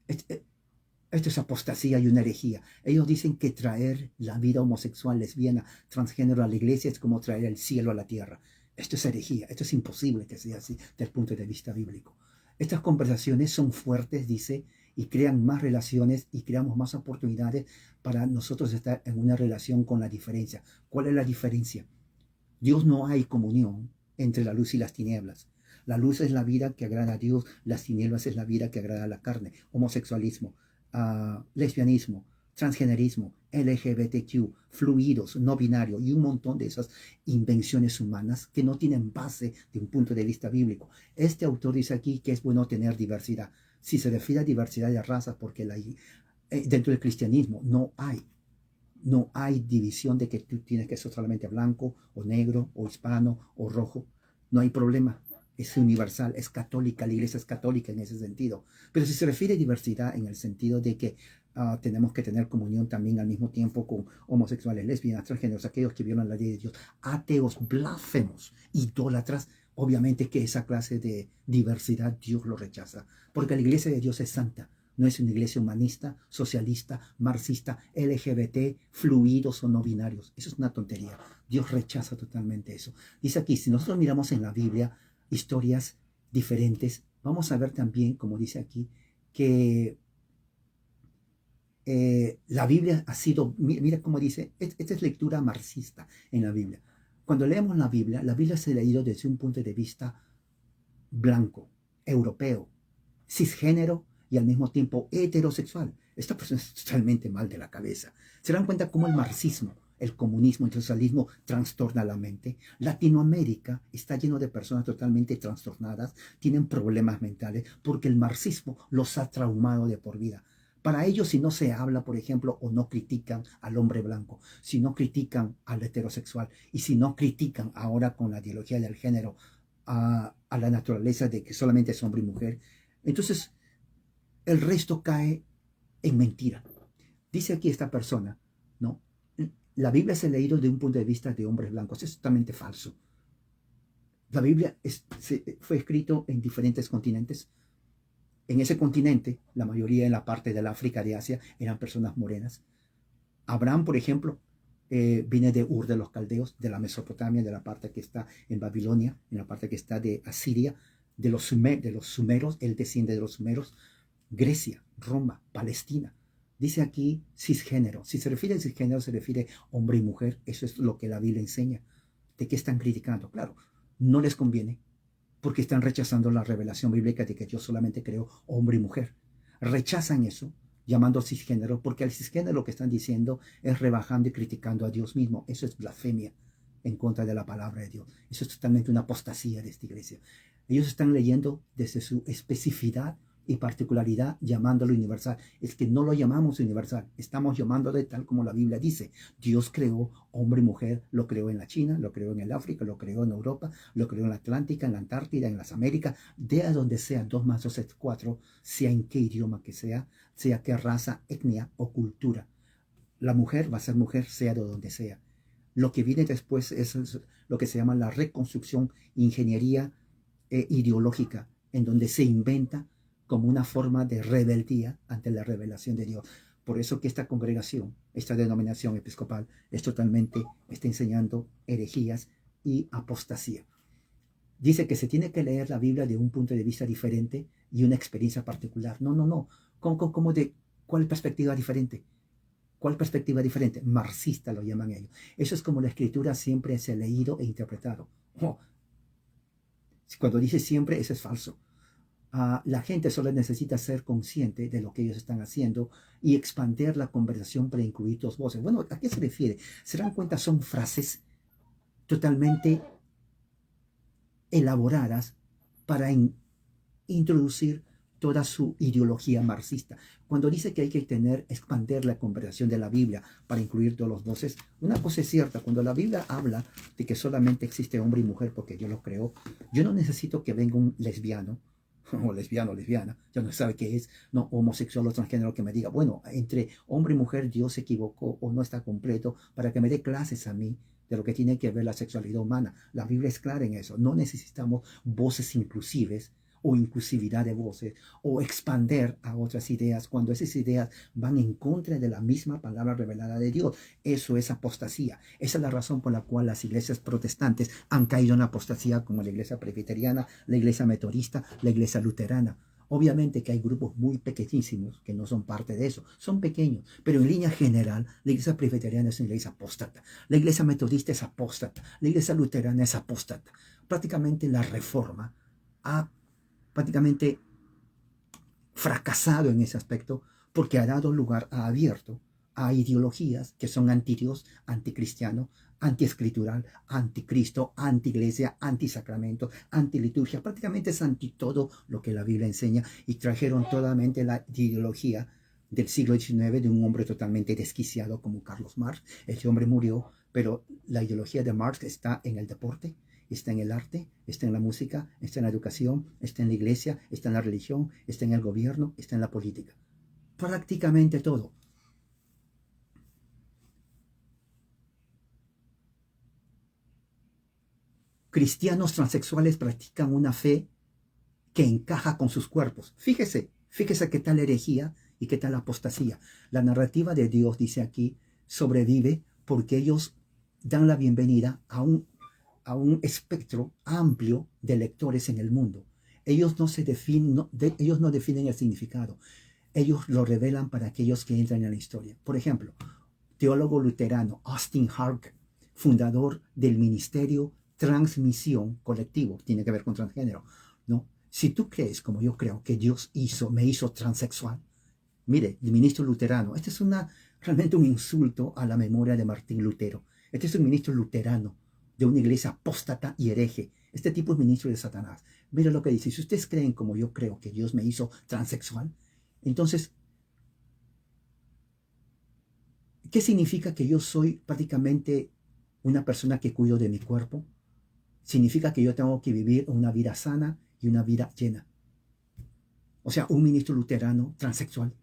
Esto es apostasía y una herejía. Ellos dicen que traer la vida homosexual, lesbiana, transgénero a la iglesia es como traer el cielo a la tierra. Esto es herejía, esto es imposible que sea así desde el punto de vista bíblico. Estas conversaciones son fuertes, dice, y crean más relaciones y creamos más oportunidades para nosotros estar en una relación con la diferencia. ¿Cuál es la diferencia? Dios no hay comunión entre la luz y las tinieblas. La luz es la vida que agrada a Dios, las tinieblas es la vida que agrada a la carne. Homosexualismo, lesbianismo, transgenerismo, LGBTQ, fluidos, no binario y un montón de esas invenciones humanas que no tienen base de un punto de vista bíblico. Este autor dice aquí que es bueno tener diversidad. Si se refiere a diversidad de razas, porque dentro del cristianismo no hay división de que tú tienes que ser solamente blanco o negro o hispano o rojo. No hay problema. Es universal, es católica, la iglesia es católica en ese sentido. Pero si se refiere a diversidad en el sentido de que tenemos que tener comunión también al mismo tiempo con homosexuales, lesbianas, transgéneros, aquellos que violan la ley de Dios, ateos, blasfemos, idólatras, obviamente que esa clase de diversidad Dios lo rechaza. Porque la iglesia de Dios es santa. No es una iglesia humanista, socialista, marxista, LGBT, fluidos o no binarios. Eso es una tontería. Dios rechaza totalmente eso. Dice aquí, si nosotros miramos en la Biblia historias diferentes, vamos a ver también, como dice aquí, que la Biblia ha sido, mira cómo dice, esta es lectura marxista en la Biblia. Cuando leemos la Biblia se ha leído desde un punto de vista blanco, europeo, cisgénero y al mismo tiempo heterosexual. Esta persona es totalmente mal de la cabeza. Se dan cuenta cómo el marxismo, el comunismo, el socialismo trastorna la mente. Latinoamérica está lleno de personas totalmente trastornadas, tienen problemas mentales porque el marxismo los ha traumado de por vida. Para ellos, si no se habla, por ejemplo, o no critican al hombre blanco, si no critican al heterosexual y si no critican ahora con la ideología del género a la naturaleza de que solamente es hombre y mujer, entonces el resto cae en mentira. Dice aquí esta persona, ¿no? La Biblia se ha leído de un punto de vista de hombres blancos. Es totalmente falso. La Biblia fue escrito en diferentes continentes. En ese continente, la mayoría en la parte del África, de Asia, eran personas morenas. Abraham, por ejemplo, viene de Ur de los Caldeos, de la Mesopotamia, de la parte que está en Babilonia, en la parte que está de Asiria, de los sumeros, él desciende de los sumeros. Grecia, Roma, Palestina. Dice aquí cisgénero. Si se refiere al cisgénero, se refiere hombre y mujer. Eso es lo que la Biblia enseña. ¿De qué están criticando? Claro, no les conviene porque están rechazando la revelación bíblica de que Dios solamente creó hombre y mujer. Rechazan eso, llamando cisgénero, porque al cisgénero lo que están diciendo es rebajando y criticando a Dios mismo. Eso es blasfemia en contra de la palabra de Dios. Eso es totalmente una apostasía de esta iglesia. Ellos están leyendo desde su especificidad y particularidad llamándolo universal. Es que no lo llamamos universal, estamos llamándolo tal como la Biblia dice. Dios creó hombre y mujer, lo creó en la China, lo creó en el África, lo creó en Europa, lo creó en la Atlántica, en la Antártida, en las Américas, de a donde sea, 2 más 2 es 4, sea en qué idioma que sea, sea que raza, etnia o cultura. La mujer va a ser mujer, sea de donde sea. Lo que viene después es lo que se llama la reconstrucción, ingeniería ideológica, en donde se inventa como una forma de rebeldía ante la revelación de Dios. Por eso que esta congregación, esta denominación episcopal, está enseñando herejías y apostasía. Dice que se tiene que leer la Biblia de un punto de vista diferente y una experiencia particular. No, no, no. ¿Cómo de cuál perspectiva diferente? ¿Cuál perspectiva diferente? Marxista lo llaman ellos. Eso es como la escritura siempre se ha leído e interpretado. Oh, cuando dice siempre, eso es falso. La gente solo necesita ser consciente de lo que ellos están haciendo y expandir la conversación para incluir dos voces. Bueno, ¿a qué se refiere? Se dan cuenta, son frases totalmente elaboradas para introducir toda su ideología marxista. Cuando dice que hay que expandir la conversación de la Biblia para incluir todas las voces, una cosa es cierta, cuando la Biblia habla de que solamente existe hombre y mujer porque Dios los creó, yo no necesito que venga un lesbiano o lesbiana, ya no sabe qué es, no homosexual o transgénero que me diga, bueno, entre hombre y mujer Dios se equivocó o no está completo para que me dé clases a mí de lo que tiene que ver la sexualidad humana. La Biblia es clara en eso. No necesitamos voces inclusives o inclusividad de voces o expander a otras ideas cuando esas ideas van en contra de la misma palabra revelada de Dios. Eso es apostasía. Esa es la razón por la cual las iglesias protestantes han caído en apostasía, como la iglesia presbiteriana, la iglesia metodista, la iglesia luterana. Obviamente que hay grupos muy pequeñísimos que no son parte de eso, son pequeños, pero en línea general la iglesia presbiteriana es una iglesia apóstata, la iglesia metodista es apóstata, la iglesia luterana es apóstata. Prácticamente la reforma ha prácticamente fracasado en ese aspecto porque ha dado lugar, ha abierto a ideologías que son anti-Dios, anticristiano, antiescritural, anticristo, anti-iglesia, anti-sacramento, anti-liturgia. Prácticamente es anti todo lo que la Biblia enseña y trajeron totalmente la ideología del siglo XIX de un hombre totalmente desquiciado como Carlos Marx. Ese hombre murió, pero la ideología de Marx está en el deporte, está en el arte, está en la música, está en la educación, está en la iglesia, está en la religión, está en el gobierno, está en la política. Prácticamente todo. Cristianos transexuales practican una fe que encaja con sus cuerpos. Fíjese qué tal herejía y qué tal apostasía. La narrativa de Dios, dice aquí, sobrevive porque ellos dan la bienvenida a un espectro amplio de lectores en el mundo. Ellos ellos no definen el significado. Ellos lo revelan para aquellos que entran en la historia. Por ejemplo, teólogo luterano Austin Hart, fundador del ministerio Transmisión Colectivo, tiene que ver con transgénero, ¿no? Si tú crees, como yo creo, que Dios me hizo transexual, mire, el ministro luterano, este es realmente un insulto a la memoria de Martín Lutero. Este es un ministro luterano de una iglesia apóstata y hereje. Este tipo es ministro de Satanás. Mira lo que dice. Si ustedes creen, como yo creo, que Dios me hizo transexual, entonces, ¿qué significa que yo soy prácticamente una persona que cuido de mi cuerpo? Significa que yo tengo que vivir una vida sana y una vida llena. O sea, un ministro luterano transexual.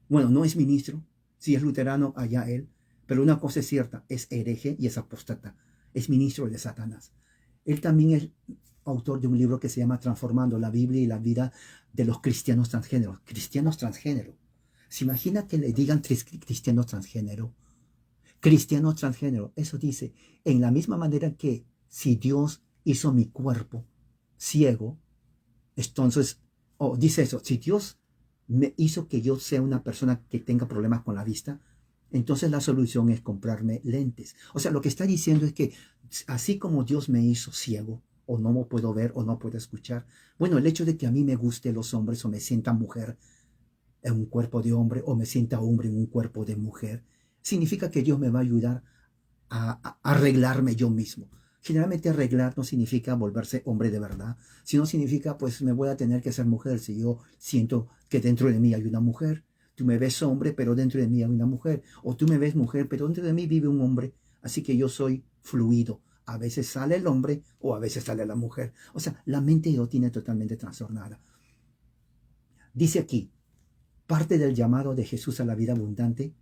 Bueno, no es ministro, si es luterano, allá él, pero una cosa es cierta, es hereje y es apóstata, es ministro de Satanás. Él también es autor de un libro que se llama Transformando la Biblia y la vida de los cristianos transgénero. Cristianos transgénero. ¿Se imagina que le digan cristianos transgénero? Cristiano transgénero, eso dice, en la misma manera que si Dios hizo mi cuerpo ciego, entonces, dice eso, si Dios me hizo que yo sea una persona que tenga problemas con la vista, entonces la solución es comprarme lentes. O sea, lo que está diciendo es que así como Dios me hizo ciego, o no me puedo ver, o no puedo escuchar, bueno, el hecho de que a mí me guste los hombres o me sienta mujer en un cuerpo de hombre o me sienta hombre en un cuerpo de mujer, significa que Dios me va a ayudar a arreglarme yo mismo. Generalmente arreglar no significa volverse hombre de verdad, sino significa pues me voy a tener que ser mujer si yo siento que dentro de mí hay una mujer. Tú me ves hombre, pero dentro de mí hay una mujer. O tú me ves mujer, pero dentro de mí vive un hombre. Así que yo soy fluido. A veces sale el hombre o a veces sale la mujer. O sea, la mente lo tiene totalmente trastornada. Dice aquí, Parte del llamado de Jesús a la vida abundante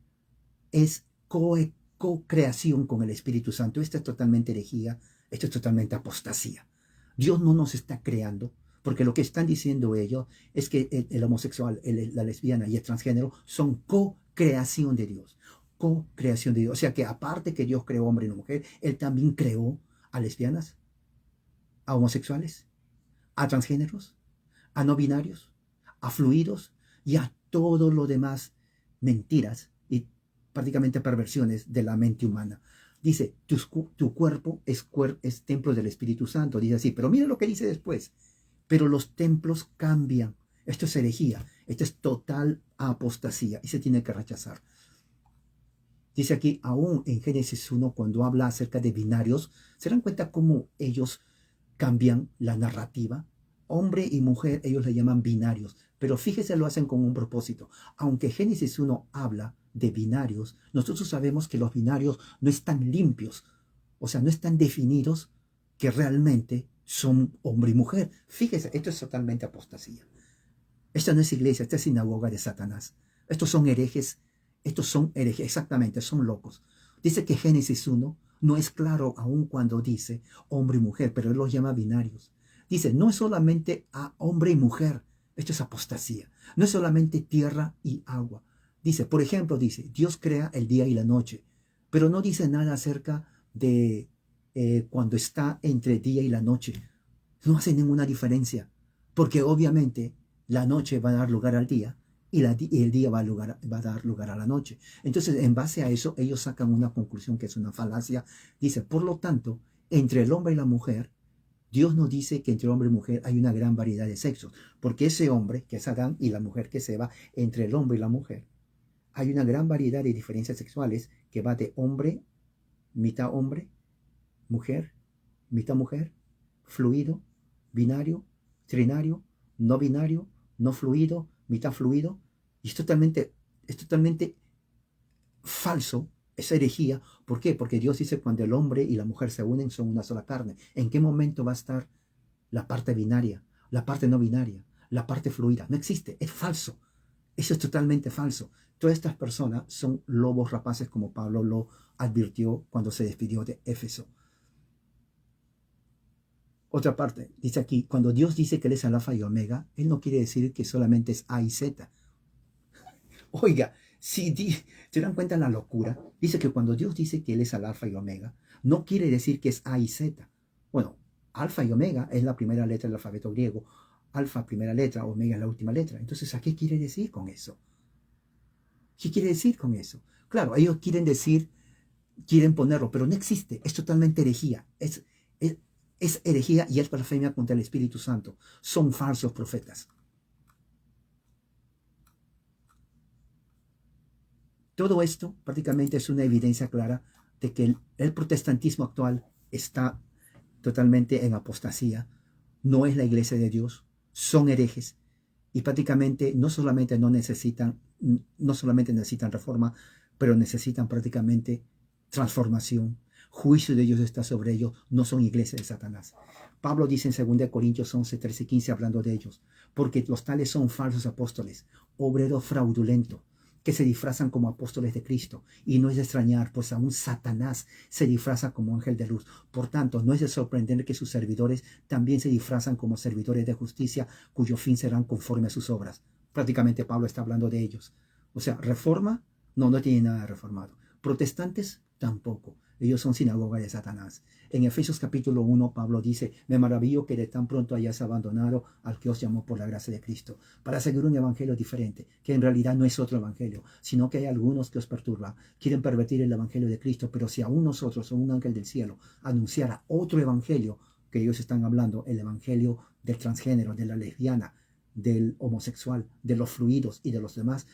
es co-creación con el Espíritu Santo. Esto es totalmente herejía, esto es totalmente apostasía. Dios no nos está creando, porque lo que están diciendo ellos es que el homosexual, la lesbiana y el transgénero son co-creación de Dios. Co-creación de Dios. O sea que aparte que Dios creó hombre y mujer, Él también creó a lesbianas, a homosexuales, a transgéneros, a no binarios, a fluidos y a todo lo demás mentiras y prácticamente perversiones de la mente humana. Dice, tu cuerpo es templo del Espíritu Santo. Dice así, pero mire lo que dice después. Pero los templos cambian. Esto es herejía. Esto es total apostasía y se tiene que rechazar. Dice aquí, aún en Génesis 1, cuando habla acerca de binarios, ¿se dan cuenta cómo ellos cambian la narrativa? Hombre y mujer, ellos le llaman binarios, pero fíjese, lo hacen con un propósito. Aunque Génesis 1 habla de binarios, nosotros sabemos que los binarios no están limpios, o sea, no están definidos que realmente son hombre y mujer. Fíjese, esto es totalmente apostasía. Esta no es iglesia, esta es sinagoga de Satanás. Estos son herejes, exactamente, son locos. Dice que Génesis 1 no es claro aún cuando dice hombre y mujer, pero él los llama binarios. Dice, no es solamente a hombre y mujer, esto es apostasía. No es solamente tierra y agua. Dice, por ejemplo, dice, Dios crea el día y la noche, pero no dice nada acerca de cuando está entre día y la noche. No hace ninguna diferencia, porque obviamente la noche va a dar lugar al día y el día va a dar lugar a la noche. Entonces, en base a eso, ellos sacan una conclusión que es una falacia. Dice, por lo tanto, entre el hombre y la mujer, Dios nos dice que entre hombre y mujer hay una gran variedad de sexos, porque ese hombre, que es Adán, y la mujer, que es Eva, entre el hombre y la mujer, hay una gran variedad de diferencias sexuales que va de hombre, mujer, mitad mujer, fluido, binario, trinario, no binario, no fluido, mitad fluido. Y es totalmente falso, es herejía. ¿Por qué? Porque Dios dice cuando el hombre y la mujer se unen son una sola carne. ¿En qué momento va a estar la parte binaria, la parte no binaria, la parte fluida? No existe, es falso. Eso es totalmente falso. Todas estas personas son lobos rapaces, como Pablo lo advirtió cuando se despidió de Éfeso. Otra parte, dice aquí, cuando Dios dice que Él es el alfa y omega, Él no quiere decir que solamente es A y Z. Oiga, si se dan cuenta de la locura, dice que cuando Dios dice que Él es el alfa y omega, no quiere decir que es A y Z. Bueno, alfa y omega es la primera letra del alfabeto griego, alfa primera letra, omega es la última letra. Entonces, ¿a qué quiere decir con eso? ¿Qué quiere decir con eso? Claro, ellos quieren ponerlo, pero no existe, es totalmente herejía, es herejía y es blasfemia contra el Espíritu Santo. Son falsos profetas. Todo esto prácticamente es una evidencia clara de que el protestantismo actual está totalmente en apostasía. No es la iglesia de Dios, son herejes y prácticamente no solamente necesitan reforma, pero necesitan prácticamente transformación. Juicio de Dios está sobre ellos, no son iglesia de Satanás. Pablo dice en 2 Corintios 11, 13 y 15 hablando de ellos, porque los tales son falsos apóstoles, obreros fraudulentos, que se disfrazan como apóstoles de Cristo. Y no es de extrañar, pues aún Satanás se disfraza como ángel de luz. Por tanto, no es de sorprender que sus servidores también se disfrazan como servidores de justicia, cuyo fin serán conforme a sus obras. Prácticamente Pablo está hablando de ellos. O sea, reforma, no tiene nada de reformado. Protestantes, tampoco. Ellos son sinagoga de Satanás. En Efesios capítulo 1, Pablo dice, me maravillo que de tan pronto hayas abandonado al que os llamó por la gracia de Cristo, para seguir un evangelio diferente, que en realidad no es otro evangelio, sino que hay algunos que os perturban, quieren pervertir el evangelio de Cristo, pero si aún nosotros o un ángel del cielo anunciara otro evangelio, que ellos están hablando, el evangelio del transgénero, de la lesbiana, del homosexual, de los fluidos y de los demás,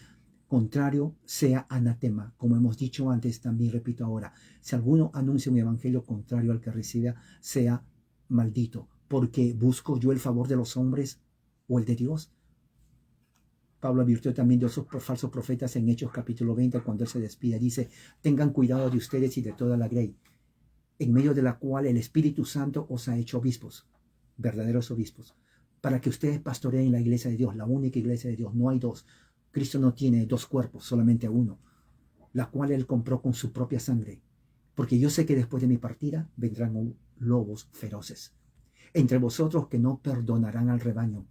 contrario, sea anatema. Como hemos dicho antes, también repito ahora, si alguno anuncia un evangelio contrario al que recibe, sea maldito, porque busco yo el favor de los hombres o el de Dios. Pablo advirtió también de esos falsos profetas en Hechos capítulo 20, cuando él se despide, dice, tengan cuidado de ustedes y de toda la grey, en medio de la cual el Espíritu Santo os ha hecho obispos, verdaderos obispos, para que ustedes pastoreen la iglesia de Dios, la única iglesia de Dios, no hay dos. Cristo no tiene dos cuerpos, solamente uno, la cual Él compró con su propia sangre. Porque yo sé que después de mi partida vendrán lobos feroces entre vosotros que no perdonarán al rebaño,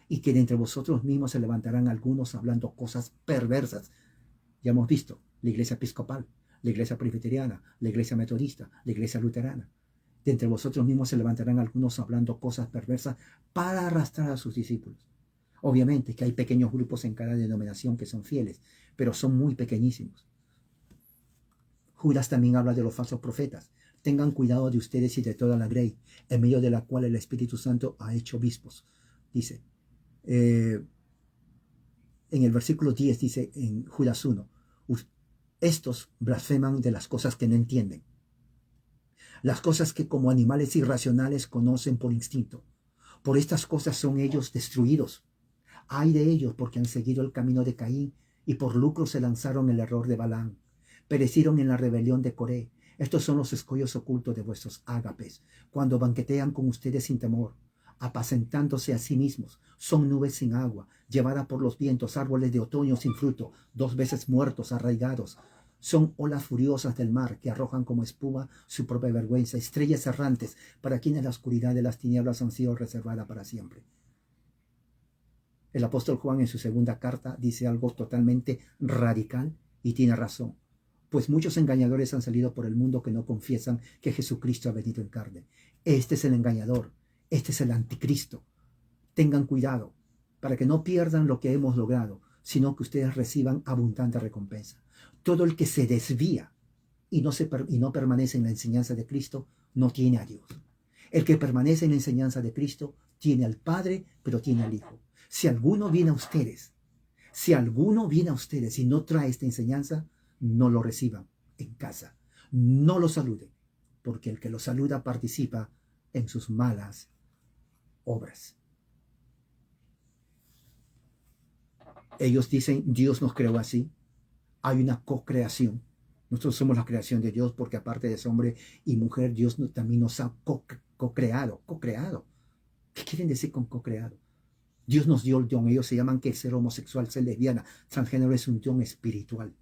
y que de entre vosotros mismos se levantarán algunos hablando cosas perversas. Ya hemos visto la iglesia episcopal, la iglesia presbiteriana, la iglesia metodista, la iglesia luterana. De entre vosotros mismos se levantarán algunos hablando cosas perversas para arrastrar a sus discípulos. Obviamente que hay pequeños grupos en cada denominación que son fieles, pero son muy pequeñísimos. Judas también habla de los falsos profetas. Tengan cuidado de ustedes y de toda la grey, en medio de la cual el Espíritu Santo ha hecho obispos. Dice, en el versículo 10 dice en Judas 1, estos blasfeman de las cosas que no entienden, las cosas que como animales irracionales conocen por instinto. Por estas cosas son ellos destruidos. Ay de ellos porque han seguido el camino de Caín y por lucro se lanzaron el error de Balaam. Perecieron en la rebelión de Coré. Estos son los escollos ocultos de vuestros ágapes, cuando banquetean con ustedes sin temor, apacentándose a sí mismos. Son nubes sin agua, llevadas por los vientos, árboles de otoño sin fruto, 2 veces muertos, arraigados. Son olas furiosas del mar que arrojan como espuma su propia vergüenza, estrellas errantes para quienes la oscuridad de las tinieblas han sido reservada para siempre. El apóstol Juan en su segunda carta dice algo totalmente radical y tiene razón. Pues muchos engañadores han salido por el mundo que no confiesan que Jesucristo ha venido en carne. Este es el engañador, este es el anticristo. Tengan cuidado para que no pierdan lo que hemos logrado, sino que ustedes reciban abundante recompensa. Todo el que se desvía y no permanece en la enseñanza de Cristo, no tiene a Dios. El que permanece en la enseñanza de Cristo tiene al Padre, pero tiene al Hijo. Si alguno viene a ustedes y no trae esta enseñanza, no lo reciban en casa, no lo saluden, porque el que lo saluda participa en sus malas obras. Ellos dicen, Dios nos creó así, hay una co-creación. Nosotros somos la creación de Dios porque aparte de hombre y mujer, Dios también nos ha co-creado. ¿Qué quieren decir con co-creado? Dios nos dio el don. Ellos se llaman que ser homosexual, ser lesbiana, transgénero es un don espiritual.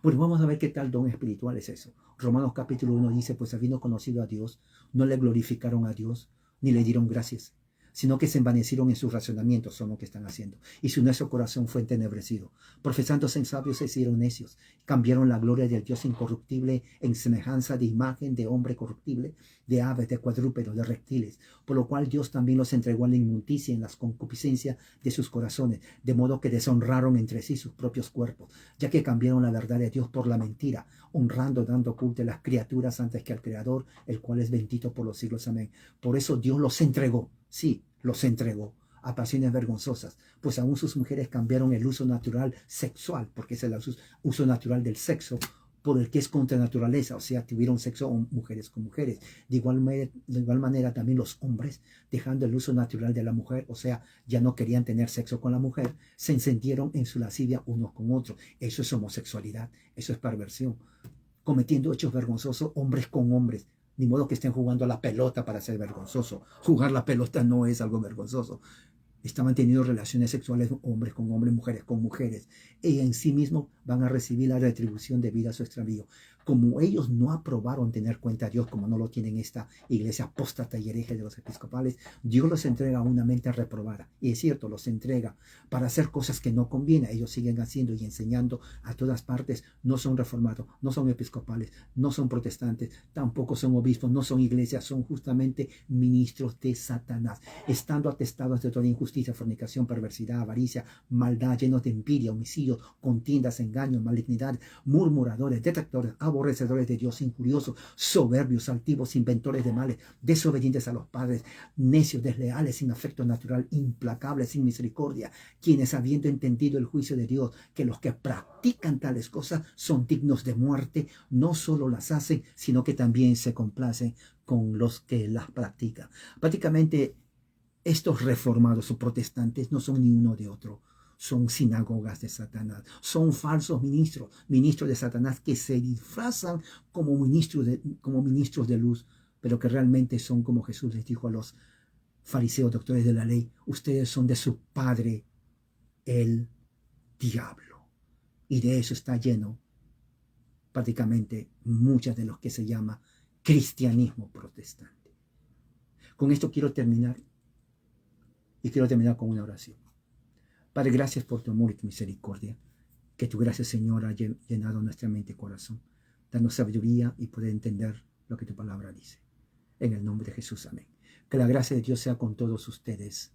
Bueno, vamos a ver qué tal don espiritual es eso. Romanos capítulo 1 dice, pues habiendo conocido a Dios, no le glorificaron a Dios, ni le dieron gracias, sino que se envanecieron en sus razonamientos, son lo que están haciendo. Y su necio corazón fue entenebrecido. Profesándose en sabios se hicieron necios. Cambiaron la gloria del Dios incorruptible en semejanza de imagen de hombre corruptible, de aves, de cuadrúpedos, de reptiles. Por lo cual Dios también los entregó a la inmundicia en las concupiscencias de sus corazones, de modo que deshonraron entre sí sus propios cuerpos, ya que cambiaron la verdad de Dios por la mentira, honrando, dando culto a las criaturas antes que al Creador, el cual es bendito por los siglos. Amén. Por eso Dios los entregó. Sí, los entregó a pasiones vergonzosas, pues aún sus mujeres cambiaron el uso natural sexual, porque es el uso natural del sexo, por el que es contra naturaleza, o sea, tuvieron sexo mujeres con mujeres. De igual manera también los hombres, dejando el uso natural de la mujer, o sea, ya no querían tener sexo con la mujer, se encendieron en su lascivia unos con otros. Eso es homosexualidad, eso es perversión, cometiendo hechos vergonzosos hombres con hombres. Ni modo que estén jugando a la pelota para ser vergonzoso. Jugar la pelota no es algo vergonzoso. Estaban teniendo relaciones sexuales hombres con hombres, mujeres con mujeres. Y en sí mismos van a recibir la retribución debida a su extravío. Como ellos no aprobaron tener cuenta a Dios, como no lo tienen esta iglesia apóstata y hereje de los episcopales, Dios los entrega a una mente reprobada. Y es cierto, los entrega para hacer cosas que no convienen. Ellos siguen haciendo y enseñando a todas partes. No son reformados, no son episcopales, no son protestantes, tampoco son obispos, no son iglesias, son justamente ministros de Satanás, estando atestados de toda injusticia, fornicación, perversidad, avaricia, maldad, llenos de envidia, homicidios, contiendas, engaños, malignidad, murmuradores, detractores, aborrecedores de Dios, injuriosos, soberbios, altivos, inventores de males, desobedientes a los padres, necios, desleales, sin afecto natural, implacables, sin misericordia, quienes habiendo entendido el juicio de Dios, que los que practican tales cosas son dignos de muerte, no solo las hacen, sino que también se complacen con los que las practican. Prácticamente estos reformados o protestantes no son ni uno de otro. Son sinagogas de Satanás, son falsos ministros de Satanás que se disfrazan como ministros de luz, pero que realmente son como Jesús les dijo a los fariseos, doctores de la ley, ustedes son de su padre, el diablo. Y de eso está lleno prácticamente muchas de los que se llama cristianismo protestante. Con esto quiero terminar, y quiero terminar con una oración. Padre, gracias por tu amor y tu misericordia. Que tu gracia, Señor, ha llenado nuestra mente y corazón. Danos sabiduría y poder entender lo que tu palabra dice. En el nombre de Jesús, amén. Que la gracia de Dios sea con todos ustedes.